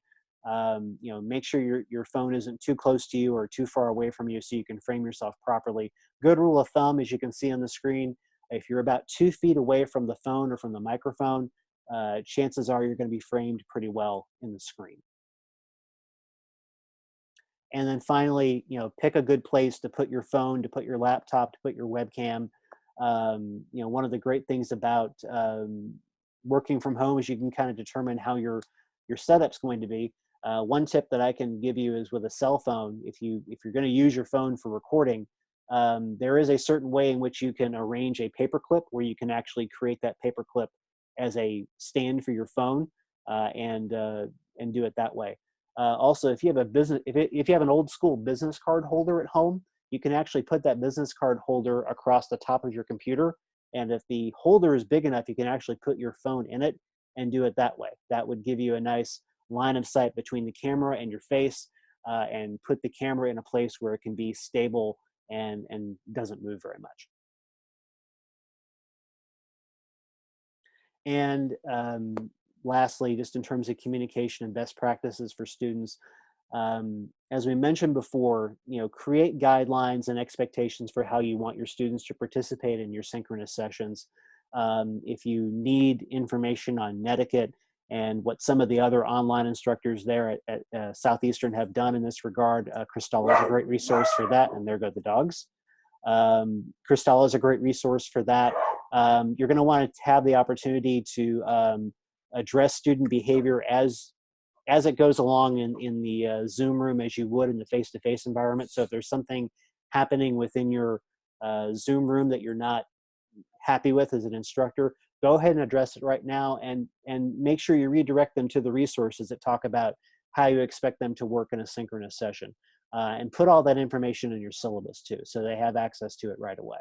make sure your phone isn't too close to you or too far away from you so you can frame yourself properly. Good rule of thumb, as you can see on the screen, if you're about 2 feet away from the phone or from the microphone, chances are you're going to be framed pretty well in the screen. And then finally, pick a good place to put your phone, to put your laptop, to put your webcam. One of the great things about working from home is you can kind of determine how your setup's going to be. One tip that I can give you is with a cell phone, if you're going to use your phone for recording, there is a certain way in which you can arrange a paperclip where you can actually create that paperclip as a stand for your phone and do it that way. Also, if you have if you have an old school business card holder at home, you can actually put that business card holder across the top of your computer. And if the holder is big enough, you can actually put your phone in it and do it that way. That would give you a nice line of sight between the camera and your face and put the camera in a place where it can be stable and doesn't move very much. And lastly, just in terms of communication and best practices for students, as we mentioned before, create guidelines and expectations for how you want your students to participate in your synchronous sessions. If you need information on netiquette and what some of the other online instructors there at Southeastern have done in this regard, Cristala is a great resource for that, and there go the dogs. Cristala is a great resource for that. You're going to want to have the opportunity to address student behavior as it goes along in the Zoom room as you would in the face-to-face environment. So if there's something happening within your Zoom room that you're not happy with as an instructor, go ahead and address it right now and make sure you redirect them to the resources that talk about how you expect them to work in a synchronous session. And put all that information in your syllabus too, so they have access to it right away.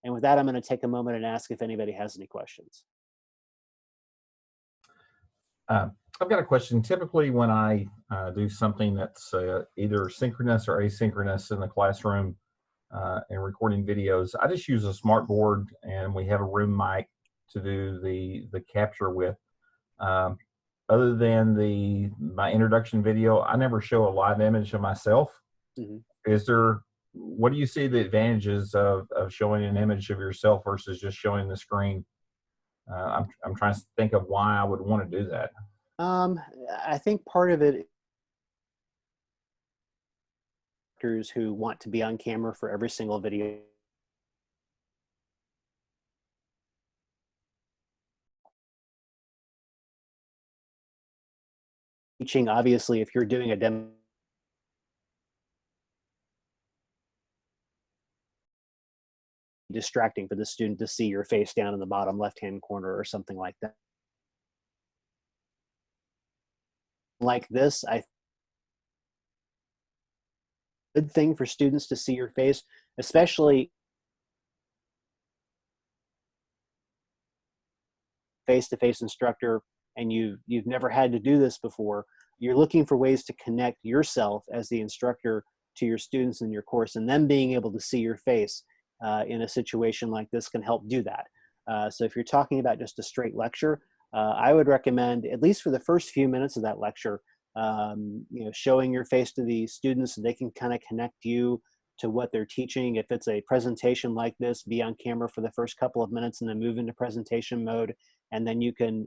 And with that, I'm going to take a moment and ask if anybody has any questions. I've got a question. Typically, when I do something that's either synchronous or asynchronous in the classroom and recording videos, I just use a smart board, and we have a room mic to do the capture with. Other than my introduction video, I never show a live image of myself. Mm-hmm. What do you see the advantages of showing an image of yourself versus just showing the screen? I'm trying to think of why I would want to do that. I think part of it is who want to be on camera for every single video. Teaching, obviously, if you're doing a demo, distracting for the student to see your face down in the bottom left-hand corner or something like that. Like this, good thing for students to see your face, especially face-to-face instructor, and you've never had to do this before. You're looking for ways to connect yourself as the instructor to your students in your course, and then being able to see your face in a situation like this can help do that. So if you're talking about just a straight lecture, I would recommend, at least for the first few minutes of that lecture, showing your face to the students so they can kind of connect you to what they're teaching. If it's a presentation like this, be on camera for the first couple of minutes and then move into presentation mode. And then you can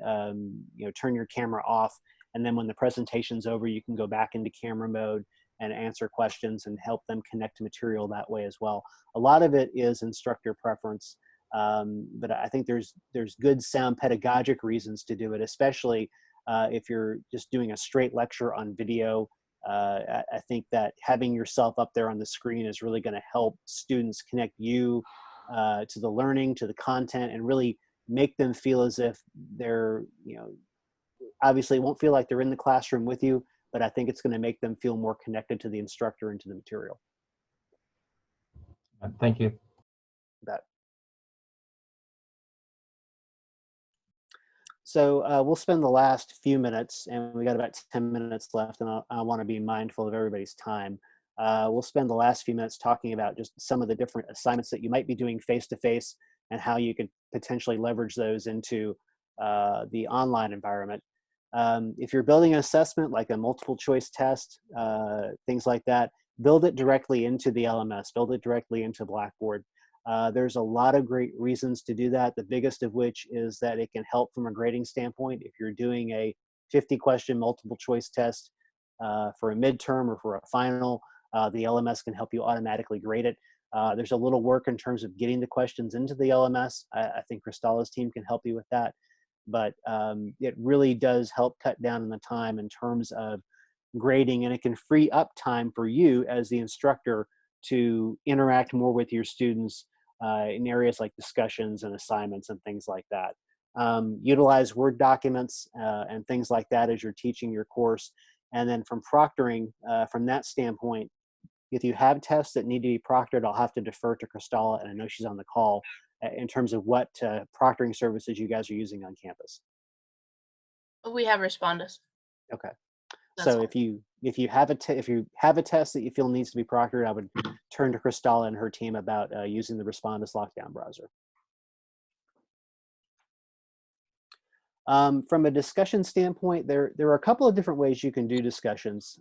turn your camera off. And then when the presentation's over, you can go back into camera mode and answer questions and help them connect to material that way as well. A lot of it is instructor preference, but I think there's good sound pedagogic reasons to do it, especially if you're just doing a straight lecture on video. I think that having yourself up there on the screen is really going to help students connect you to the learning, to the content, and really make them feel as if they're, obviously it won't feel like they're in the classroom with you, but I think it's going to make them feel more connected to the instructor and to the material. Thank you. That. So we'll spend the last few minutes, and we got about 10 minutes left, and I want to be mindful of everybody's time. We'll spend the last few minutes talking about just some of the different assignments that you might be doing face-to-face and how you could potentially leverage those into the online environment. If you're building an assessment like a multiple choice test, things like that, build it directly into the LMS, build it directly into Blackboard. There's a lot of great reasons to do that. The biggest of which is that it can help from a grading standpoint. If you're doing a 50-question multiple choice test for a midterm or for a final, the LMS can help you automatically grade it. There's a little work in terms of getting the questions into the LMS. I think Kristala's team can help you with that. But it really does help cut down on the time in terms of grading, and it can free up time for you as the instructor to interact more with your students in areas like discussions and assignments and things like that. Utilize Word documents and things like that as you're teaching your course. And then from proctoring, from that standpoint, if you have tests that need to be proctored, I'll have to defer to Kristala, and I know she's on the call, in terms of what proctoring services you guys are using on campus. We have Respondus. Okay. That's So all. if you have a test that you feel needs to be proctored, I would turn to Kristala and her team about using the Respondus lockdown browser. From a discussion standpoint, there are a couple of different ways you can do discussions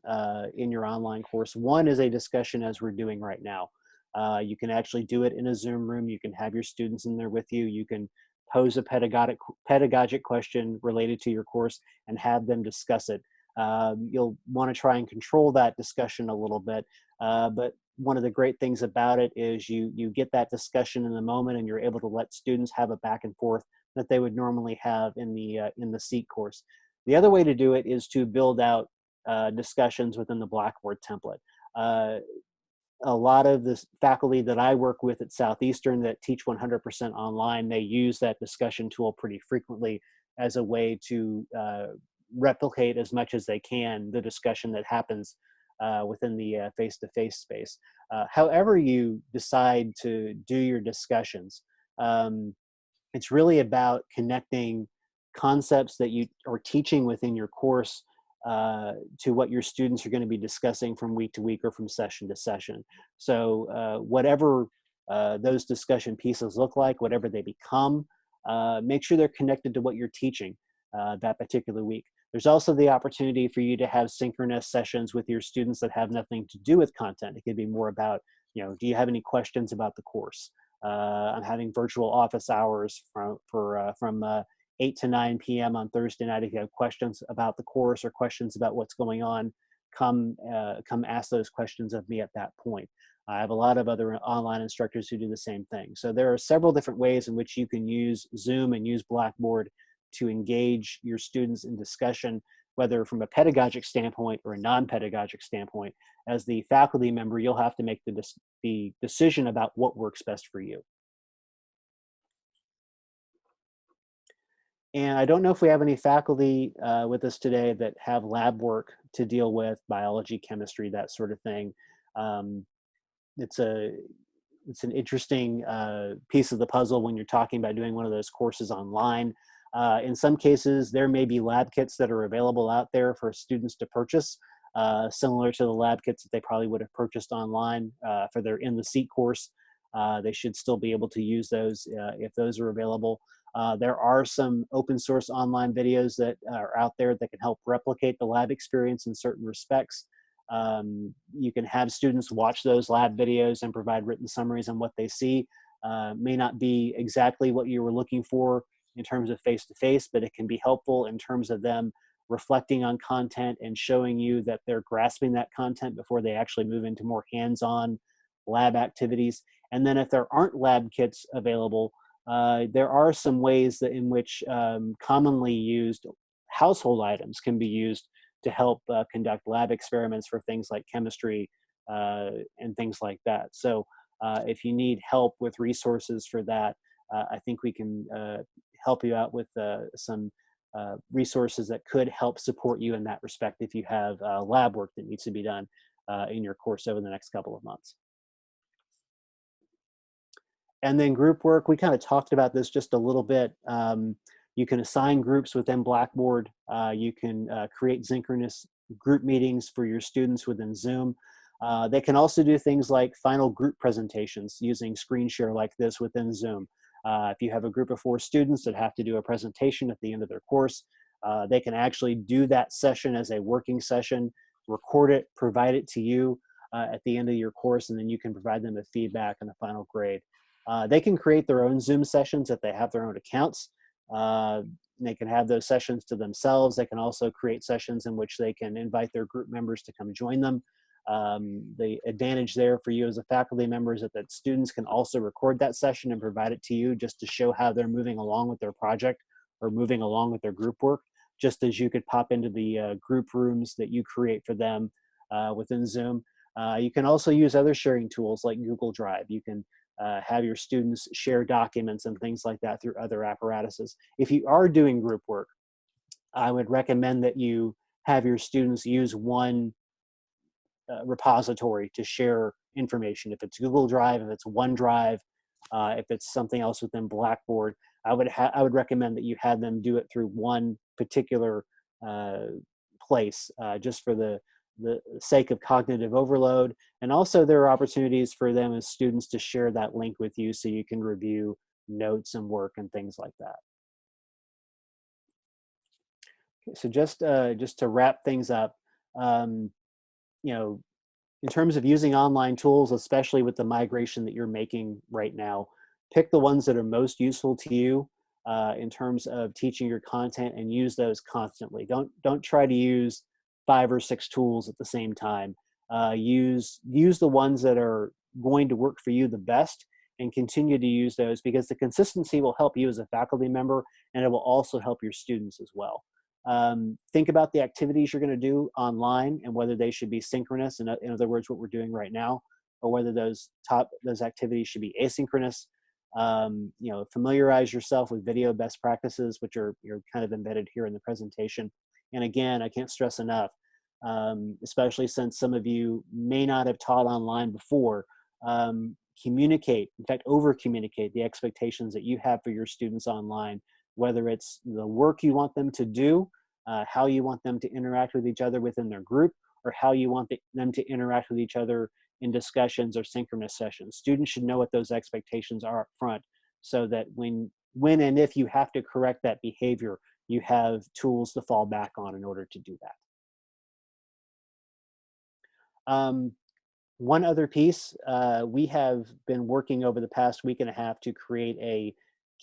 in your online course. One is a discussion as we're doing right now. You can actually do it in a Zoom room. You can have your students in there with you. You can pose a pedagogic question related to your course and have them discuss it. You'll want to try and control that discussion a little bit, but one of the great things about it is you get that discussion in the moment, and you're able to let students have a back and forth that they would normally have in the SEEK course. The other way to do it is to build out discussions within the Blackboard template. A lot of the faculty that I work with at Southeastern that teach 100% online, they use that discussion tool pretty frequently as a way to replicate as much as they can the discussion that happens within the face-to-face space. However you decide to do your discussions, it's really about connecting concepts that you are teaching within your course to what your students are going to be discussing from week to week or from session to session. So whatever those discussion pieces look like, whatever they become, make sure they're connected to what you're teaching that particular week. There's also the opportunity for you to have synchronous sessions with your students that have nothing to do with content. It could be more about, do you have any questions about the course? I'm having virtual office hours from 8 to 9 p.m. on Thursday night. If you have questions about the course or questions about what's going on, come ask those questions of me at that point. I have a lot of other online instructors who do the same thing. So there are several different ways in which you can use Zoom and use Blackboard to engage your students in discussion, whether from a pedagogic standpoint or a non-pedagogic standpoint. As the faculty member, you'll have to make the decision about what works best for you. And I don't know if we have any faculty with us today that have lab work to deal with, biology, chemistry, that sort of thing. It's an interesting piece of the puzzle when you're talking about doing one of those courses online. In some cases, there may be lab kits that are available out there for students to purchase, similar to the lab kits that they probably would have purchased online for their In the Seat course. They should still be able to use those if those are available. There are some open source online videos that are out there that can help replicate the lab experience in certain respects. You can have students watch those lab videos and provide written summaries on what they see. May not be exactly what you were looking for in terms of face-to-face, but it can be helpful in terms of them reflecting on content and showing you that they're grasping that content before they actually move into more hands-on lab activities. And then if there aren't lab kits available, there are some ways that in which commonly used household items can be used to help conduct lab experiments for things like chemistry and things like that. So if you need help with resources for that, I think we can help you out with some resources that could help support you in that respect if you have lab work that needs to be done in your course over the next couple of months. And then group work, we kind of talked about this just a little bit. You can assign groups within Blackboard. You can create synchronous group meetings for your students within Zoom. They can also do things like final group presentations using screen share like this within Zoom. If you have a group of 4 students that have to do a presentation at the end of their course, they can actually do that session as a working session, record it, provide it to you at the end of your course, and then you can provide them with feedback and a final grade. They can create their own Zoom sessions if they have their own accounts. They can have those sessions to themselves. They can also create sessions in which they can invite their group members to come join them. The advantage there for you as a faculty member is that students can also record that session and provide it to you just to show how they're moving along with their project or moving along with their group work, just as you could pop into the group rooms that you create for them within Zoom. You can also use other sharing tools like Google Drive. You can have your students share documents and things like that through other apparatuses. If you are doing group work, I would recommend that you have your students use one repository to share information. If it's Google Drive, if it's OneDrive, if it's something else within Blackboard, I would recommend that you have them do it through one particular place, just for the sake of cognitive overload. And also there are opportunities for them as students to share that link with you so you can review notes and work and things like that. Okay, so just to wrap things up, you know, in terms of using online tools, especially with the migration that you're making right now, pick the ones that are most useful to you in terms of teaching your content, and use those constantly. Don't try to use 5 or 6 tools at the same time. Use the ones that are going to work for you the best, and continue to use those, because the consistency will help you as a faculty member, and it will also help your students as well. Think about the activities you're going to do online and whether they should be synchronous, in other words, what we're doing right now, or whether those activities should be asynchronous. You know, familiarize yourself with video best practices, which are kind of embedded here in the presentation. And again, I can't stress enough, especially since some of you may not have taught online before, communicate, in fact, over-communicate the expectations that you have for your students online, whether it's the work you want them to do, how you want them to interact with each other within their group, or how you want them to interact with each other in discussions or synchronous sessions. Students should know what those expectations are up front, so that when and if you have to correct that behavior, you have tools to fall back on in order to do that. One other piece, we have been working over the past week and a half to create a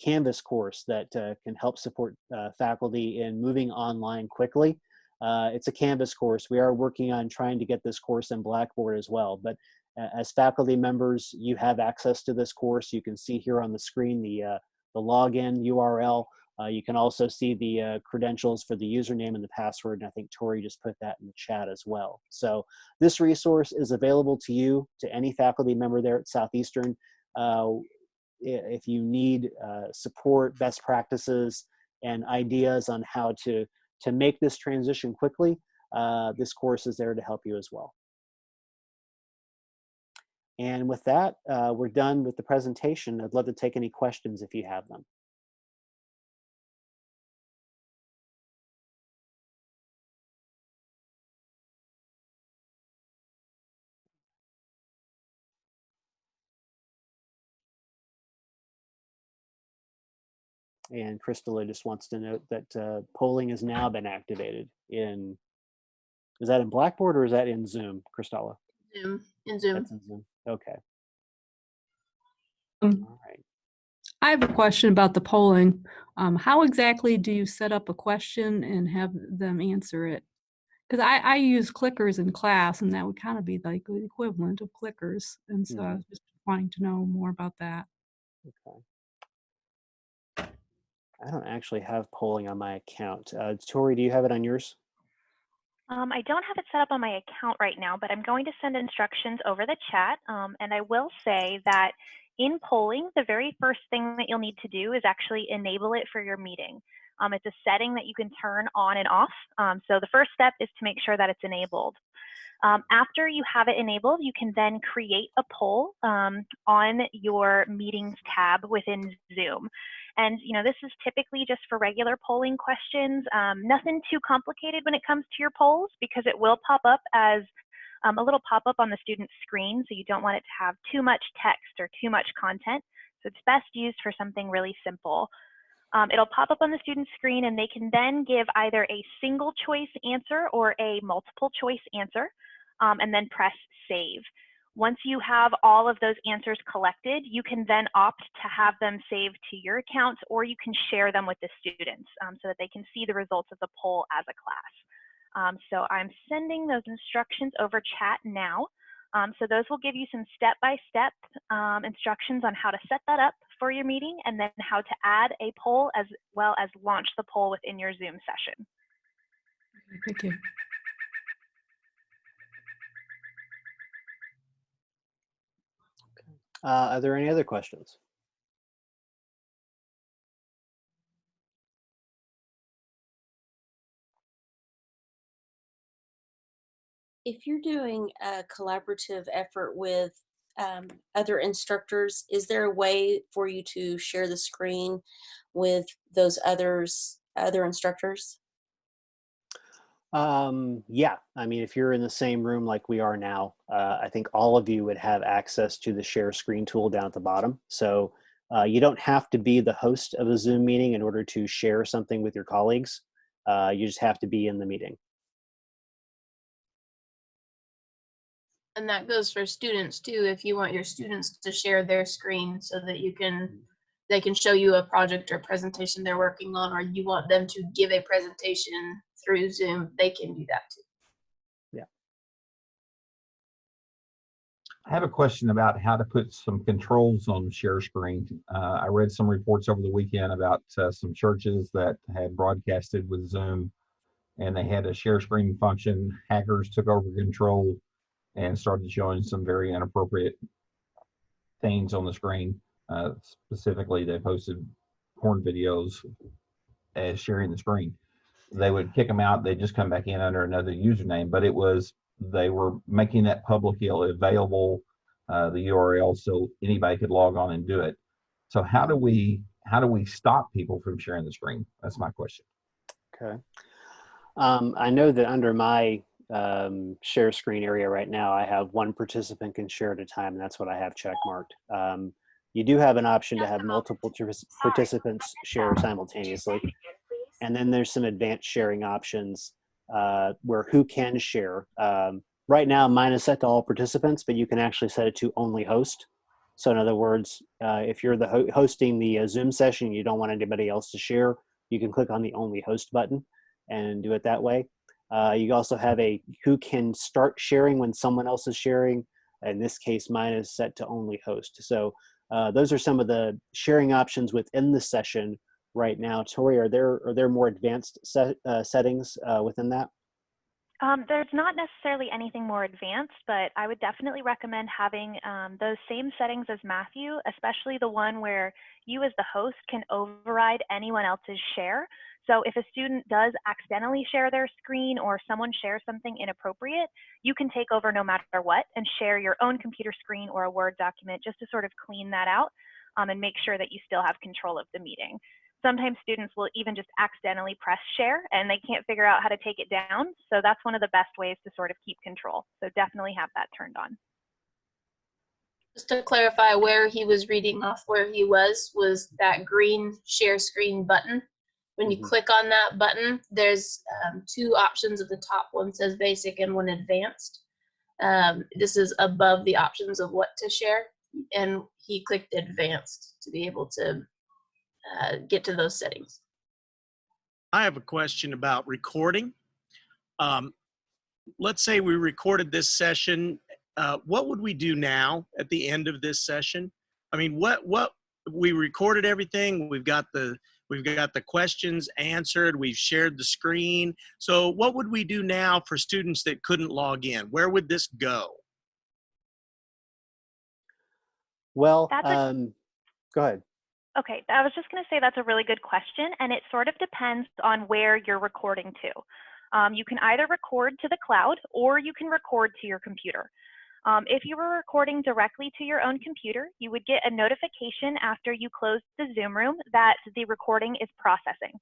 Canvas course that can help support faculty in moving online quickly. It's a Canvas course. We are working on trying to get this course in Blackboard as well, but as faculty members, you have access to this course. You can see here on the screen the login URL. You can also see the credentials for the username and the password, and I think Tori just put that in the chat as well. So this resource is available to you, to any faculty member there at Southeastern. If you need support, best practices, and ideas on how to make this transition quickly, this course is there to help you as well. And with that, we're done with the presentation. I'd love to take any questions if you have them. And Crystal just wants to note that polling has now been activated in, is that in Blackboard or is that in Zoom, Crystalla? Zoom, in Zoom. That's in Zoom, okay. All right. I have a question about the polling. How exactly do you set up a question and have them answer it? Because I use clickers in class, and that would kind of be like the equivalent of clickers. And so I was just wanting to know more about that. Okay. I don't actually have polling on my account. Tori, do you have it on yours? I don't have it set up on my account right now, but I'm going to send instructions over the chat. And I will say that in polling, the very first thing that you'll need to do is actually enable it for your meeting. It's a setting that you can turn on and off. So the first step is to make sure that it's enabled. After you have it enabled, you can then create a poll on your meetings tab within Zoom. And this is typically just for regular polling questions. Nothing too complicated when it comes to your polls, because it will pop up as a little pop-up on the student's screen, so you don't want it to have too much text or too much content. So it's best used for something really simple. It'll pop up on the student's screen, and they can then give either a single choice answer or a multiple choice answer, and then press save. Once you have all of those answers collected, you can then opt to have them saved to your account, or you can share them with the students so that they can see the results of the poll as a class. So I'm sending those instructions over chat now. So those will give you some step-by-step instructions on how to set that up for your meeting, and then how to add a poll as well as launch the poll within your Zoom session. Thank you. Are there any other questions? If you're doing a collaborative effort with other instructors, is there a way for you to share the screen with those other instructors? Yeah, I mean, if you're in the same room like we are now, I think all of you would have access to the share screen tool down at the bottom. So you don't have to be the host of a Zoom meeting in order to share something with your colleagues. You just have to be in the meeting. And that goes for students too. If you want your students to share their screen so that they can show you a project or presentation they're working on, or you want them to give a presentation through Zoom, they can do that too. Yeah. I have a question about how to put some controls on share screen. I read some reports over the weekend about some churches that had broadcasted with Zoom, and they had a share screen function. Hackers took over control and started showing some very inappropriate things on the screen. Specifically, they posted porn videos as sharing the screen. They would kick them out. They'd just come back in under another username, but they were making that publicly available, the URL, so anybody could log on and do it. So how do we stop people from sharing the screen? That's my question. Okay. I know that under my share screen area right now, I have one participant can share at a time, and that's what I have check marked. You do have an option to have multiple participants share simultaneously. And then there's some advanced sharing options where who can share. Right now, mine is set to all participants, but you can actually set it to only host. So in other words, if you're the hosting the Zoom session, you don't want anybody else to share, you can click on the only host button and do it that way. You also have a who can start sharing when someone else is sharing. In this case, mine is set to only host. So those are some of the sharing options within the session right now. Tori, are there more advanced settings within that? There's not necessarily anything more advanced, but I would definitely recommend having those same settings as Matthew, especially the one where you as the host can override anyone else's share. So if a student does accidentally share their screen or someone shares something inappropriate, you can take over no matter what and share your own computer screen or a Word document just to sort of clean that out and make sure that you still have control of the meeting. Sometimes students will even just accidentally press share and they can't figure out how to take it down. So that's one of the best ways to sort of keep control. So definitely have that turned on. Just to clarify, where he was reading off where he was that green share screen button. When you click on that button, there's two options at the top. One says basic and one advanced. This is above the options of what to share. And he clicked advanced to be able to get to those settings. I have a question about recording. Let's say we recorded this session. What would we do now at the end of this session? I mean, what we recorded everything. We've got the questions answered. We've shared the screen. So what would we do now for students that couldn't log in? Where would this go? Well, That's go ahead. Okay, I was just going to say that's a really good question, and it sort of depends on where you're recording to. You can either record to the cloud or you can record to your computer. If you were recording directly to your own computer, you would get a notification after you close the Zoom room that the recording is processing.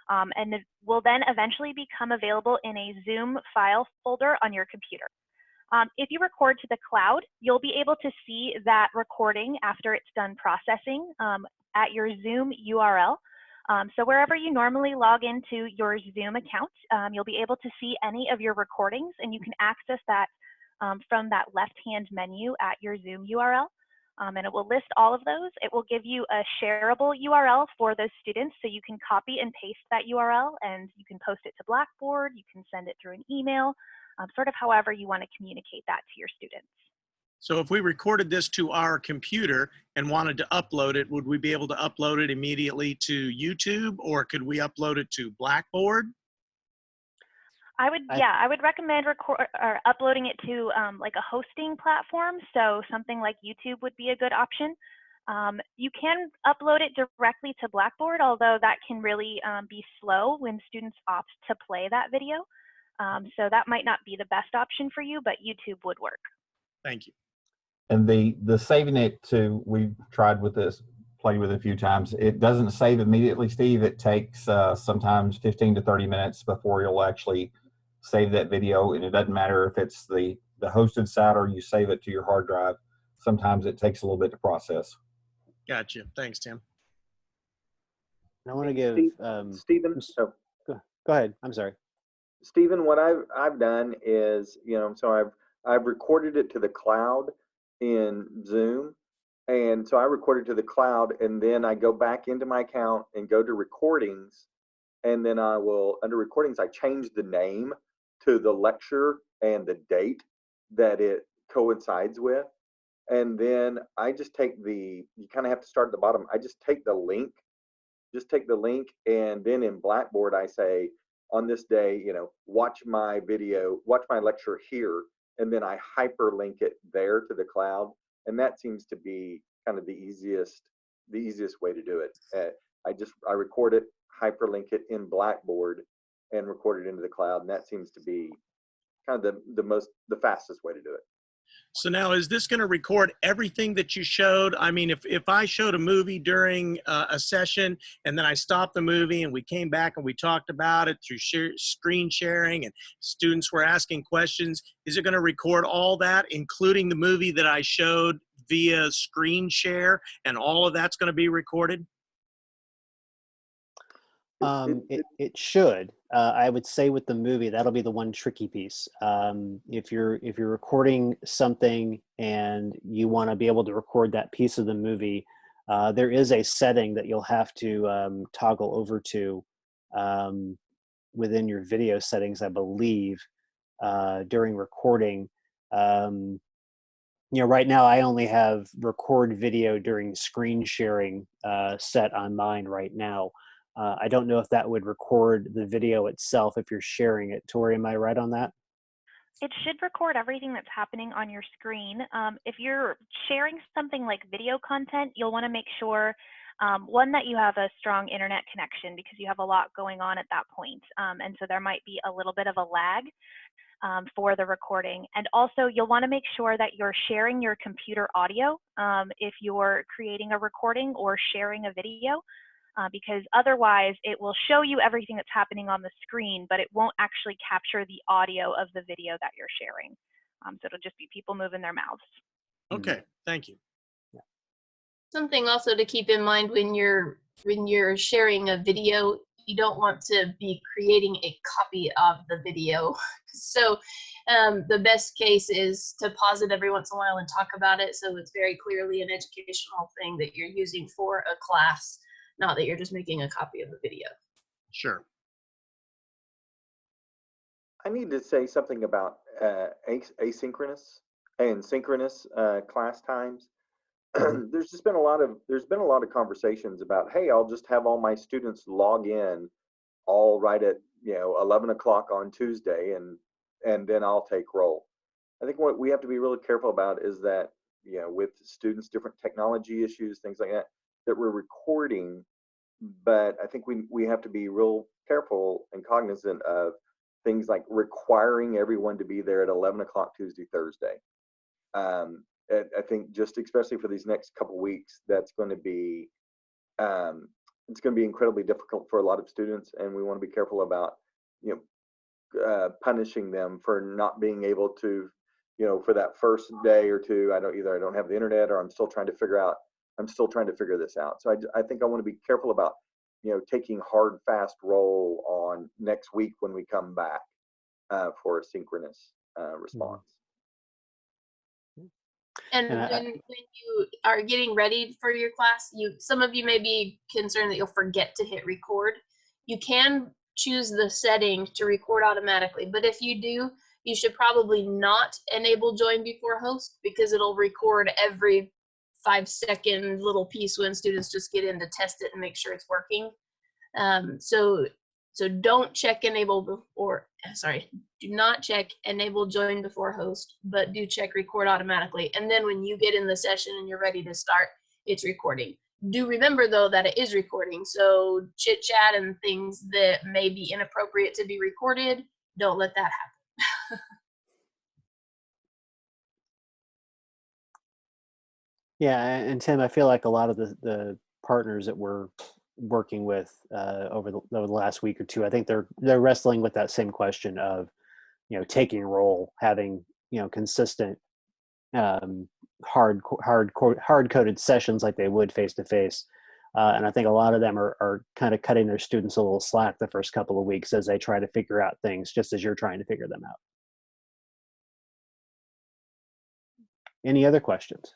And it will then eventually become available in a Zoom file folder on your computer. If you record to the cloud, you'll be able to see that recording after it's done processing at your Zoom URL. So wherever you normally log into your Zoom account, you'll be able to see any of your recordings, and you can access that from that left-hand menu at your Zoom URL. And it will list all of those. It will give you a shareable URL for those students, so you can copy and paste that URL, and you can post it to Blackboard, you can send it through an email, sort of however you want to communicate that to your students. So if we recorded this to our computer and wanted to upload it, would we be able to upload it immediately to YouTube, or could we upload it to Blackboard? I would recommend uploading it to like a hosting platform. So something like YouTube would be a good option. You can upload it directly to Blackboard, although that can really be slow when students opt to play that video. So that might not be the best option for you, but YouTube would work. Thank you. And the saving it to, we've tried with this, played with it a few times. It doesn't save immediately, Steve. It takes sometimes 15 to 30 minutes before you'll actually save that video. And it doesn't matter if it's the hosted site or you save it to your hard drive. Sometimes it takes a little bit to process. Gotcha. Thanks, Tim. I want to give Stephen. Go ahead. I'm sorry. Stephen, what I've done is, so I've recorded it to the cloud in Zoom, and so I recorded to the cloud, and then I go back into my account and go to recordings, and then I will, under recordings, I change the name to the lecture and the date that it coincides with, and then I just take you kind of have to start at the bottom. I just take the link, and then in Blackboard I say, on this day, watch my video, watch my lecture here, and then I hyperlink it there to the cloud, and that seems to be kind of the easiest way to do it. I record it, hyperlink it in Blackboard, and record it into the cloud, and that seems to be kind of the fastest way to do it. So now, is this going to record everything that you showed? I mean, if I showed a movie during a session and then I stopped the movie and we came back and we talked about it through screen sharing and students were asking questions, is it going to record all that, including the movie that I showed via screen share, and all of that's going to be recorded? It should. I would say with the movie, that'll be the one tricky piece. If you're recording something and you want to be able to record that piece of the movie, there is a setting that you'll have to toggle over to within your video settings, I believe, during recording. Right now I only have record video during screen sharing set on mine right now. I don't know if that would record the video itself if you're sharing it. Tori, am I right on that? It should record everything that's happening on your screen. If you're sharing something like video content, you'll want to make sure, one, that you have a strong internet connection, because you have a lot going on at that point. And so there might be a little bit of a lag for the recording. And also, you'll want to make sure that you're sharing your computer audio if you're creating a recording or sharing a video. Because otherwise it will show you everything that's happening on the screen, but it won't actually capture the audio of the video that you're sharing. So it'll just be people moving their mouths. Okay, thank you. Something also to keep in mind when you're sharing a video, you don't want to be creating a copy of the video. So the best case is to pause it every once in a while and talk about it, so it's very clearly an educational thing that you're using for a class. not that you're just making a copy of the video. Sure. I need to say something about asynchronous and synchronous class times. There's been a lot of conversations about, hey, I'll just have all my students log in all right at 11 o'clock on Tuesday, and then I'll take roll. I think what we have to be really careful about is that with students, different technology issues, things like that, that we're recording, but I think we have to be real careful and cognizant of things like requiring everyone to be there at 11 o'clock Tuesday, Thursday. I think just especially for these next couple weeks, that's going to be it's going to be incredibly difficult for a lot of students, and we want to be careful about punishing them for not being able to, for that first day or two. I don't have the internet, or I'm still trying to figure this out. So I think I want to be careful about taking hard, fast roll on next week when we come back for a synchronous response. And when you are getting ready for your class, some of you may be concerned that you'll forget to hit record. You can choose the setting to record automatically, but if you do, you should probably not enable join before host, because it'll record every 5-second little piece when students just get in to test it and make sure it's working. So don't check enable before, do not check enable join before host, but do check record automatically. And then when you get in the session and you're ready to start, it's recording. Do remember though that it is recording. So chit chat and things that may be inappropriate to be recorded, don't let that happen. Yeah, and Tim, I feel like a lot of the partners that we're working with over the last week or two, I think they're wrestling with that same question of, taking roll, having consistent hard coded sessions like they would face to face. And I think a lot of them are kind of cutting their students a little slack the first couple of weeks as they try to figure out things, just as you're trying to figure them out. Any other questions?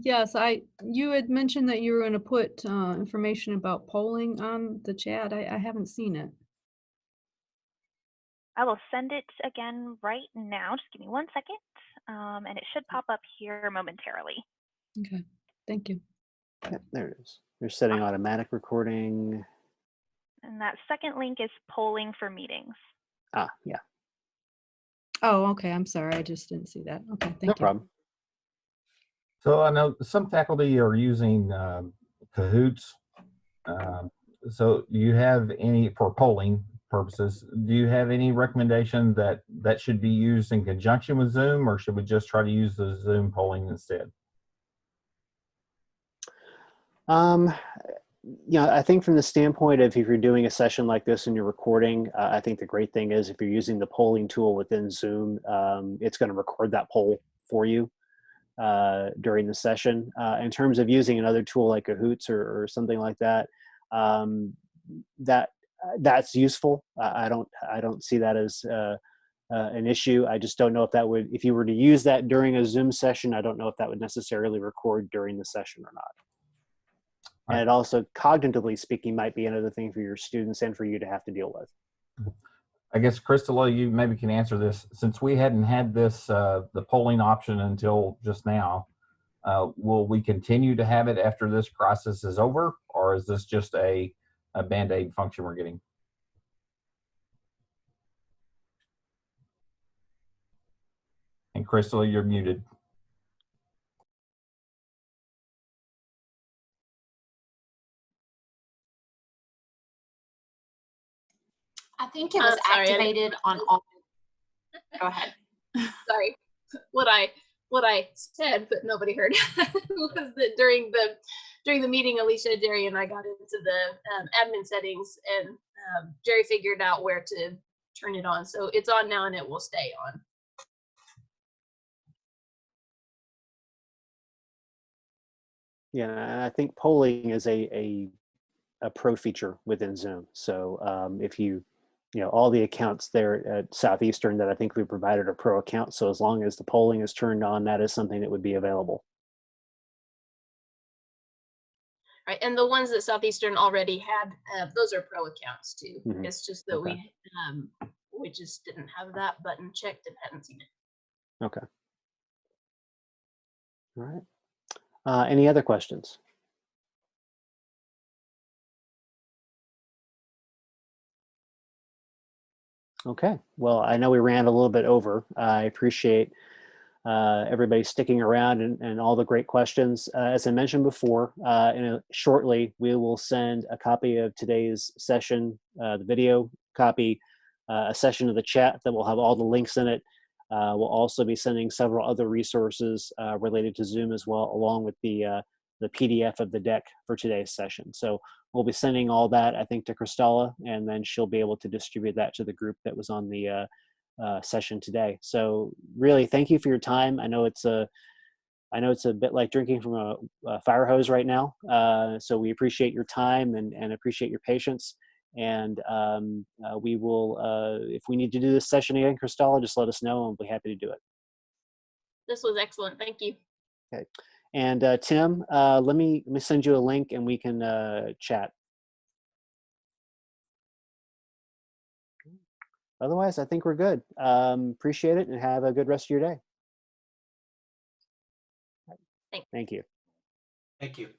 Yes, you had mentioned that you were going to put information about polling on the chat. I haven't seen it. I will send it again right now. Just give me 1 second, and it should pop up here momentarily. Okay, thank you. Yeah, there it is. You're setting automatic recording. And that second link is polling for meetings. Ah, yeah. Oh, okay. I'm sorry. I just didn't see that. Okay, thank you. No problem. So I know some faculty are using Cahoots. So do you have any, for polling purposes, do you have any recommendation that should be used in conjunction with Zoom, or should we just try to use the Zoom polling instead? I think from the standpoint of if you're doing a session like this and you're recording, I think the great thing is if you're using the polling tool within Zoom, it's going to record that poll for you during the session. In terms of using another tool like Cahoots or something like that, that's useful. I don't see that as an issue. I just don't know if that would, if you were to use that during a Zoom session, I don't know if that would necessarily record during the session or not. And it also, cognitively speaking, might be another thing for your students and for you to have to deal with. I guess, Crystal, you maybe can answer this. Since we hadn't had this, the polling option until just now, will we continue to have it after this process is over, or is this just a Band-Aid function we're getting? And Crystal, you're muted. I think it was activated on all. Go ahead. Sorry. What I said, but nobody heard, was that during the meeting, Alicia, Jerry, and I got into the admin settings, and Jerry figured out where to turn it on. So it's on now, and it will stay on. Yeah, I think polling is a pro feature within Zoom. So if all the accounts there at Southeastern that I think we provided are pro accounts. So as long as the polling is turned on, that is something that would be available. Right, and the ones that Southeastern already had, those are pro accounts too. Mhm. It's just that Okay. we just didn't have that button checked and hadn't seen it. Okay. All right. Any other questions? Okay. Well, I know we ran a little bit over. I appreciate everybody sticking around and all the great questions. As I mentioned before, shortly we will send a copy of today's session, the video copy, a session of the chat that will have all the links in it. We'll also be sending several other resources related to Zoom as well, along with the PDF of the deck for today's session. So we'll be sending all that, I think, to Christella, and then she'll be able to distribute that to the group that was on the session today. So really, thank you for your time. I know it's a bit like drinking from a fire hose right now. So we appreciate your time and appreciate your patience. And we will, if we need to do this session again, Christella, just let us know and we'll be happy to do it. This was excellent. Thank you. Okay. And Tim, let me send you a link and we can chat. Otherwise, I think we're good. Appreciate it and have a good rest of your day. Thanks. Thank you. Thank you.